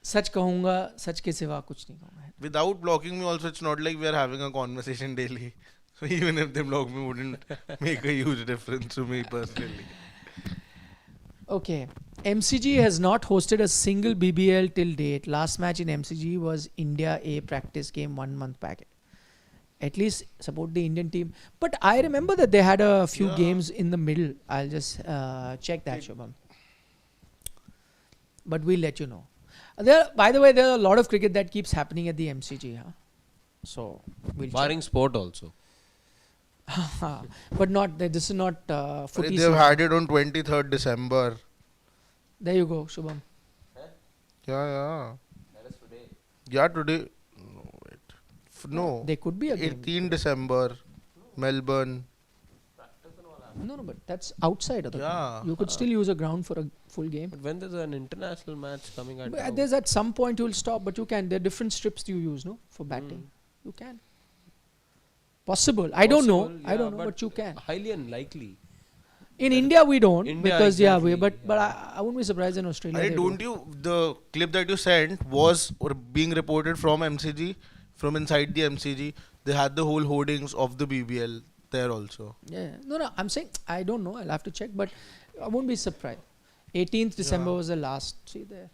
सच कहूँगा सच के सिवा कुछ नहीं कहूँगा. Without blocking me, also, it's not like we are having a conversation daily. So even if they block me, wouldn't make a huge difference to me personally. Okay. MCG has not hosted a single BBL till date. Last match in MCG was India A practice game 1 month back. At least support the Indian team. But I remember that they had a few Yeah. games in the middle. I'll just check that, Shubham. But we'll let you know. By the way, there are a lot of cricket that keeps happening at the MCG, huh? So we'll Barring sport also. check. But not this is not footy They've season. had it on 23rd December. There you go, Shubham. Yeah. Yeah, today. No, wait. No. There could be a game. 18 December, Melbourne. No, but that's outside of the Yeah. ground. You could still use a ground for a full game. But when there's an international match coming at But there's at some point you'll stop, but you can. There are different strips you use, no, for batting. You can. Possible. I don't know. I don't know, but you can. Highly unlikely. In India, we don't India, because exactly, but I wouldn't be surprised in Australia. Hey, they don't do. you? The clip that you sent was being reported from MCG, from inside the MCG. They had the whole hoardings of the BBL there also. Yeah. No. I'm saying I don't know. I'll have to check, but I won't be surprised. 18th December was the last. See there.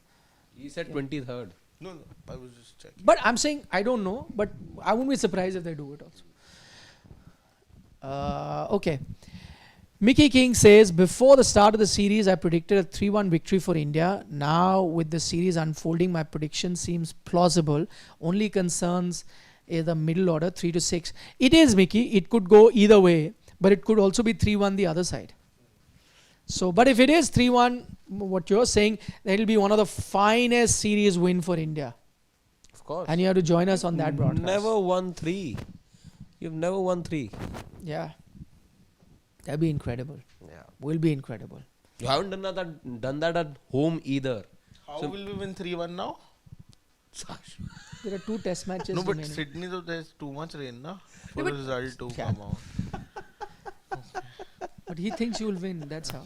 He said 23rd. No, I was just checking. But I'm saying I don't know, but I won't be surprised if they do it also. Okay. Mickey King says, before the start of the series, I predicted a 3-1 victory for India. Now, with the series unfolding, my prediction seems plausible. Only concerns is the middle order, 3-6. It is, Mickey. It could go either way, but it could also be 3-1 the other side. So, but if it is 3-1, what you're saying, that will be one of the finest series win for India. Of course. And you have to join us on that broadcast. Never won 3. You've never won 3. Yeah. That'd be incredible. Yeah. Will be incredible. You haven't done that at home either. How So- will we win 3-1 now? There are 2 test matches No, but remaining. Sydney, though, there's too much rain, na? For Yeah, the but- result to Yeah. come out. But he thinks you will win. That's how.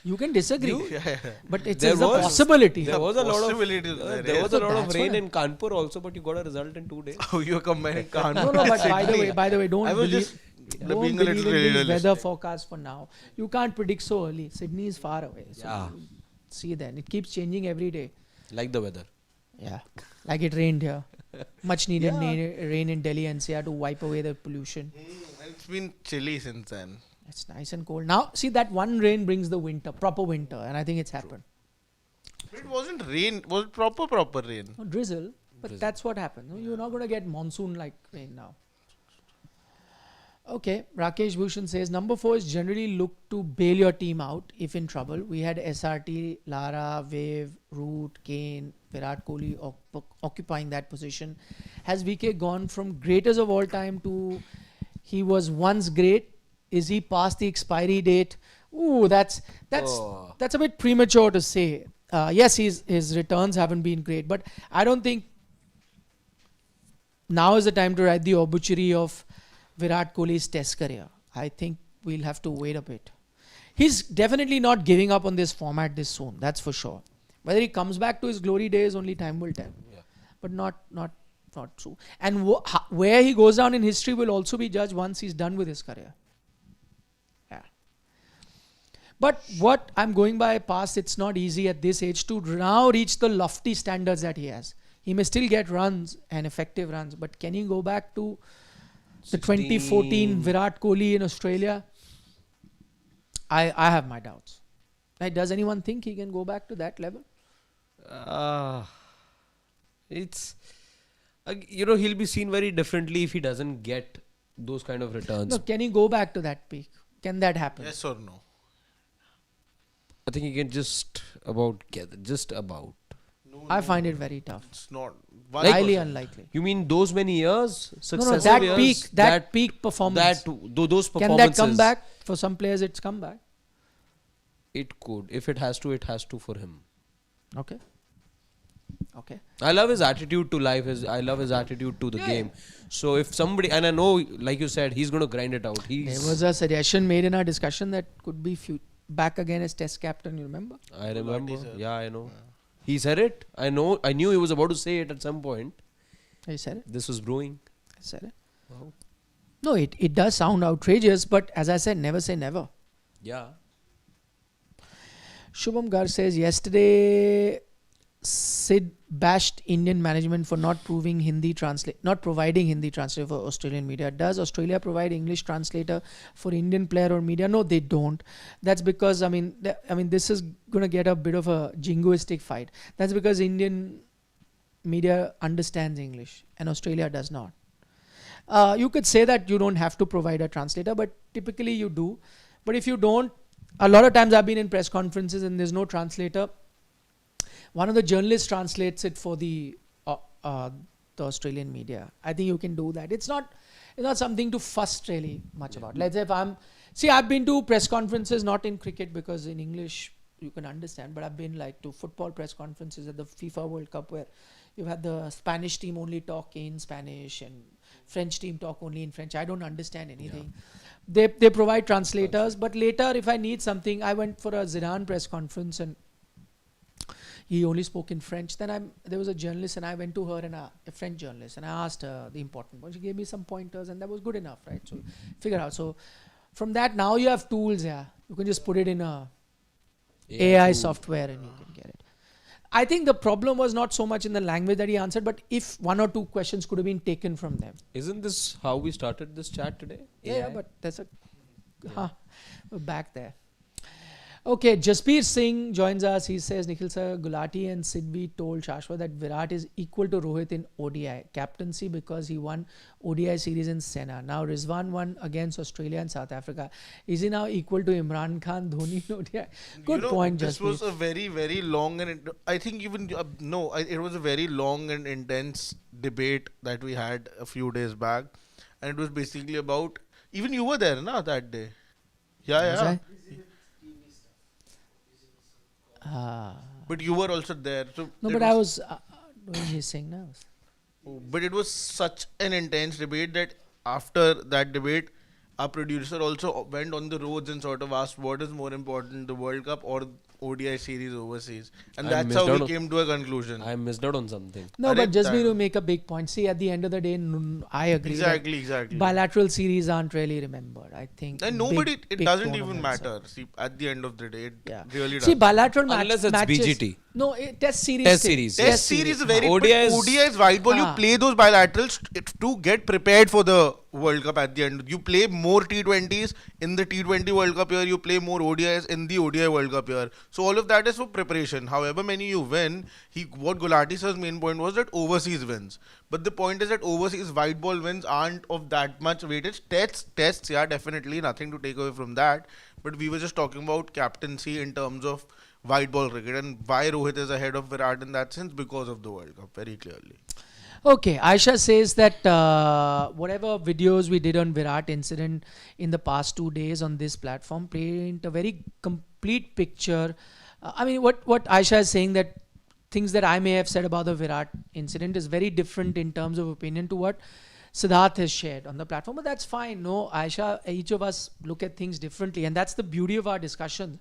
You can disagree. Yeah. But it's There a was- possibility. There was a lot of Possibilities there, there yes. was a lot of That's rain why- in Kanpur also, but you got a result in 2 days. Oh, you're comparing Kanpur No, but with Sydney. by the way, don't I was believe, just don't being a believe little in these realistic. weather forecasts for now. You can't predict so early. Sydney is far away. So Yeah. you see then. It keeps changing every day. Like the weather. Yeah. Like it rained here. Much needed Yeah. rain in Delhi NCR to wipe away the pollution. And it's been chilly since then. It's nice and cold. Now, see that one rain brings the winter, proper winter. And I think it's happened. It wasn't rain. It was proper rain. No, drizzle. But that's what happened. No, you're not going to get monsoon-like rain now. Okay, Rakesh Bhushan says, number 4 is generally look to bail your team out if in trouble. We had SRT, Lara, Wave, Root, Kane, Virat Kohli occupying that position. Has VK gone from greatest of all time to he was once great? Is he past the expiry date? Ooh, that's a bit premature to say. Yes, his returns haven't been great, but I don't think now is the time to write the obituary of Virat Kohli's test career. I think we'll have to wait a bit. He's definitely not giving up on this format this soon. That's for sure. Whether he comes back to his glory days, only time will tell. Yeah. But not true. And where he goes down in history will also be judged once he's done with his career. Yeah. But what I'm going by past, it's not easy at this age to now reach the lofty standards that he has. He may still get runs and effective runs, but can he go back to the 2014 Virat Kohli in Australia? I have my doubts. Like, does anyone think he can go back to that level? It's he'll be seen very differently if he doesn't get those kind of returns. No, can he go back to that peak? Can that happen? Yes or no? I think he can just about. No, I find it very tough. it's not. Highly 1%. unlikely. You mean those many years? No, Successive that years, peak, that peak performance. those Can performances. that come back? For some players, it's come back. It could. If it has to, it has to for him. Okay. I love his attitude to life. I love his attitude to the game. So if somebody, and I know, like you said, he's going to grind it out. There was a suggestion made in our discussion that could be back again as test captain, you remember? I remember. sir. Yeah, I know. He said it. I know. I knew he was about to say it at some point. He said it. This was brewing. He said it. Wow. No, it does sound outrageous, but as I said, never say never. Yeah. Shubham Gar says, yesterday Sid bashed Indian management for not providing Hindi translate for Australian media. Does Australia provide English translator for Indian player or media? No, they don't. That's because this is gonna get a bit of a jingoistic fight. That's because Indian media understands English and Australia does not. You could say that you don't have to provide a translator, but typically you do. But if you don't, a lot of times I've been in press conferences and there's no translator. One of the journalists translates it for the Australian media. I think you can do that. It's not something to fuss really much about. Let's say I've been to press conferences, not in cricket because in English you can understand, but I've been like to football press conferences at the FIFA World Cup where you've had the Spanish team only talk in Spanish and French team talk only in French. I don't understand anything. Yeah. They provide translators, but later if I need something, I went for a Zidane press conference and he only spoke in French. Then there was a journalist and I went to her and a French journalist and I asked her the important points. She gave me some pointers and that was good enough, right? So figure out. So from that now you have tools, yeah. You can just put it in a AI software and you can get it. I think the problem was not so much in the language that he answered, but if one or two questions could have been taken from them. Isn't this how we started this chat today? Yeah, but that's we're back there. Okay, Jaspir Singh joins us. He says, Nikhil sir, Gulati and Sidvi told Shashwat that Virat is equal to Rohit in ODI captaincy because he won ODI series in Sena. Now Rizwan won against Australia and South Africa. Is he now equal to Imran Khan, Dhoni in ODI? Good point, Jaspir. This was a very, very long and I think even it was a very long and intense debate that we had a few days back, and it was basically about, even you were there, na, that day. Yeah. But you were also there. So no, but I was doing his thing now. But it was such an intense debate that after that debate, our producer also went on the roads and sort of asked what is more important, the World Cup or ODI series overseas. And that's how we came to a conclusion. I missed out on something. No, but just me to make a big point. See, at the end of the day, I agree. Exactly. Bilateral series aren't really remembered, I think. And it doesn't even matter. See, at the end of the day, it really doesn't. See, bilateral unless it's matches, BGT. No, Test series. Test series is very ODI is white ball. You play those bilaterals to get prepared for the World Cup at the end. You play more T20s in the T20 World Cup year. You play more ODIs in the ODI World Cup year. So all of that is for preparation. However many you win, what Gulati says main point was that overseas wins. But the point is that overseas white ball wins aren't of that much weightage. Tests, yeah, definitely nothing to take away from that. But we were just talking about captaincy in terms of white ball cricket and why Rohit is ahead of Virat in that sense, because of the World Cup, very clearly. Okay, Aisha says that whatever videos we did on Virat incident in the past 2 days on this platform paint a very complete picture. What Aisha is saying, that things that I may have said about the Virat incident is very different in terms of opinion to what Siddharth has shared on the platform. But that's fine. No, Aisha, each of us look at things differently, and that's the beauty of our discussion.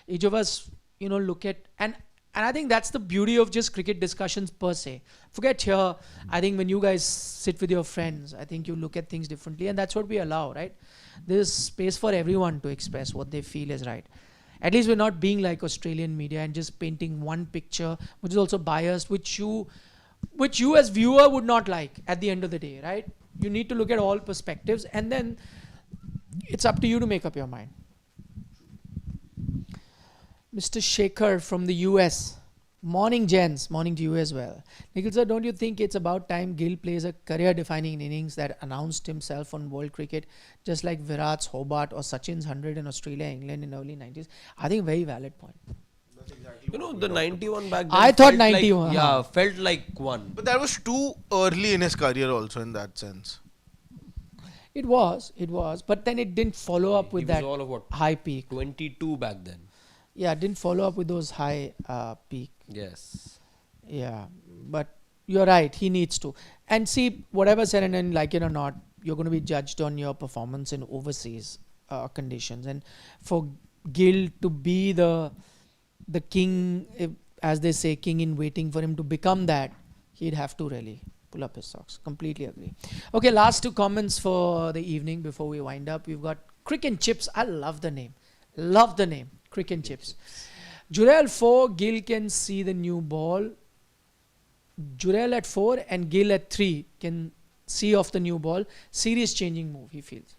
Each of us, look at and I think that's the beauty of just cricket discussions per se. Forget here. I think when you guys sit with your friends, I think you look at things differently, and that's what we allow, right? There's space for everyone to express what they feel is right. At least we're not being like Australian media and just painting one picture, which is also biased, which you as viewer would not like at the end of the day, right? You need to look at all perspectives, and then it's up to you to make up your mind. Mr. Shekhar from the US. Morning, gents. Morning to you as well. Nikhil sir, don't you think it's about time Gill plays a career-defining innings that announced himself on world cricket, just like Virat's Hobart or Sachin's 100 in Australia, England in early 90s? I think very valid point. That's exactly the 91 back then. I thought 91. Felt like one. But that was too early in his career also in that sense. It was. But then it didn't follow up with that all of high peak. 22 back then. Yeah, didn't follow up with those high peak. Yes. Yeah, but you're right. He needs to. And see, whatever said, and like it or not, you're going to be judged on your performance in overseas conditions. And for Gill to be the king, as they say, king in waiting, for him to become that, he'd have to really pull up his socks. Completely agree. Okay, last two comments for the evening before we wind up. We've got Cricket Chips. I love the name. Cricket Chips. Jurel 4, Gill can see the new ball. Jurel at 4 and Gill at 3 can see off the new ball. Series changing move, he feels.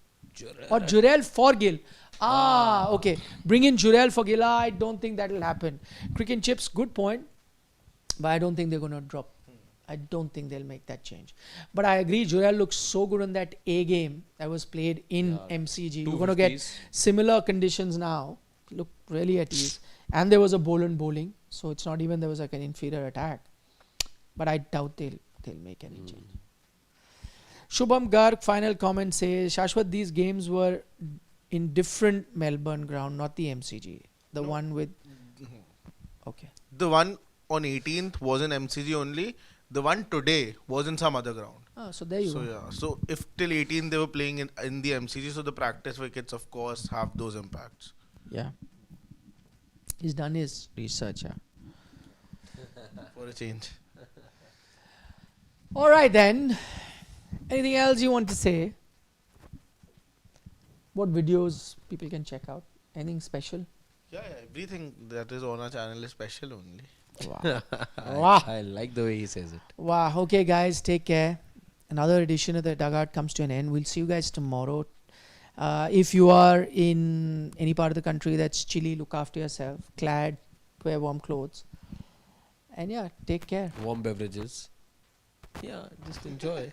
Or Jurel for Gill. Okay. Bring in Jurel for Gill. I don't think that will happen. Cricket Chips, good point. But I don't think they're going to drop. I don't think they'll make that change. But I agree, Jurel looks so good on that A game that was played in MCG. You're going to get similar conditions now. Look really at ease. And there was a Boland bowling. So it's not even there was like an inferior attack. But I doubt they'll make any change. Shubham Garg, final comment says, Shashwat, these games were in different Melbourne ground, not the MCG. The one with... Okay. The one on 18th was in MCG only. The one today was in some other ground. So there you So go. yeah. So if till 18 they were playing in the MCG, so the practice wickets of course have those impacts. Yeah. He's done his research. Yeah. For a change. All right then. Anything else you want to say? What videos people can check out? Anything special? Yeah, everything that is on our channel is special only. Wow. Wow. I like the way he says it. Wow. Okay, guys, take care. Another edition of the Dugout comes to an end. We'll see you guys tomorrow. If you are in any part of the country that's chilly, look after yourself. Clad, wear warm clothes. And yeah, take care. Warm beverages. Yeah, just enjoy.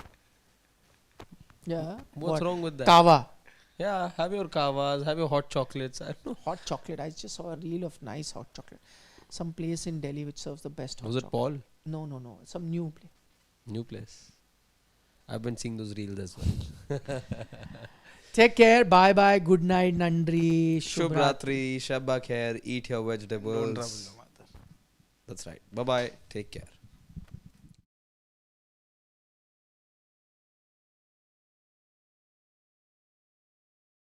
Yeah. What's wrong with that? Kava. Yeah, have your kavas, have your hot chocolates. I don't know. Hot chocolate. I just saw a reel of nice hot chocolate. Some place in Delhi which serves the best hot Was it chocolate. Paul? No. Some new place. New place. I've been seeing those reels as well. Take care. Bye. Good night, Nandri. Shubh Ratri, Shabba Khair, eat your Don't vegetables. trouble your mother. That's right. Bye bye. Take care.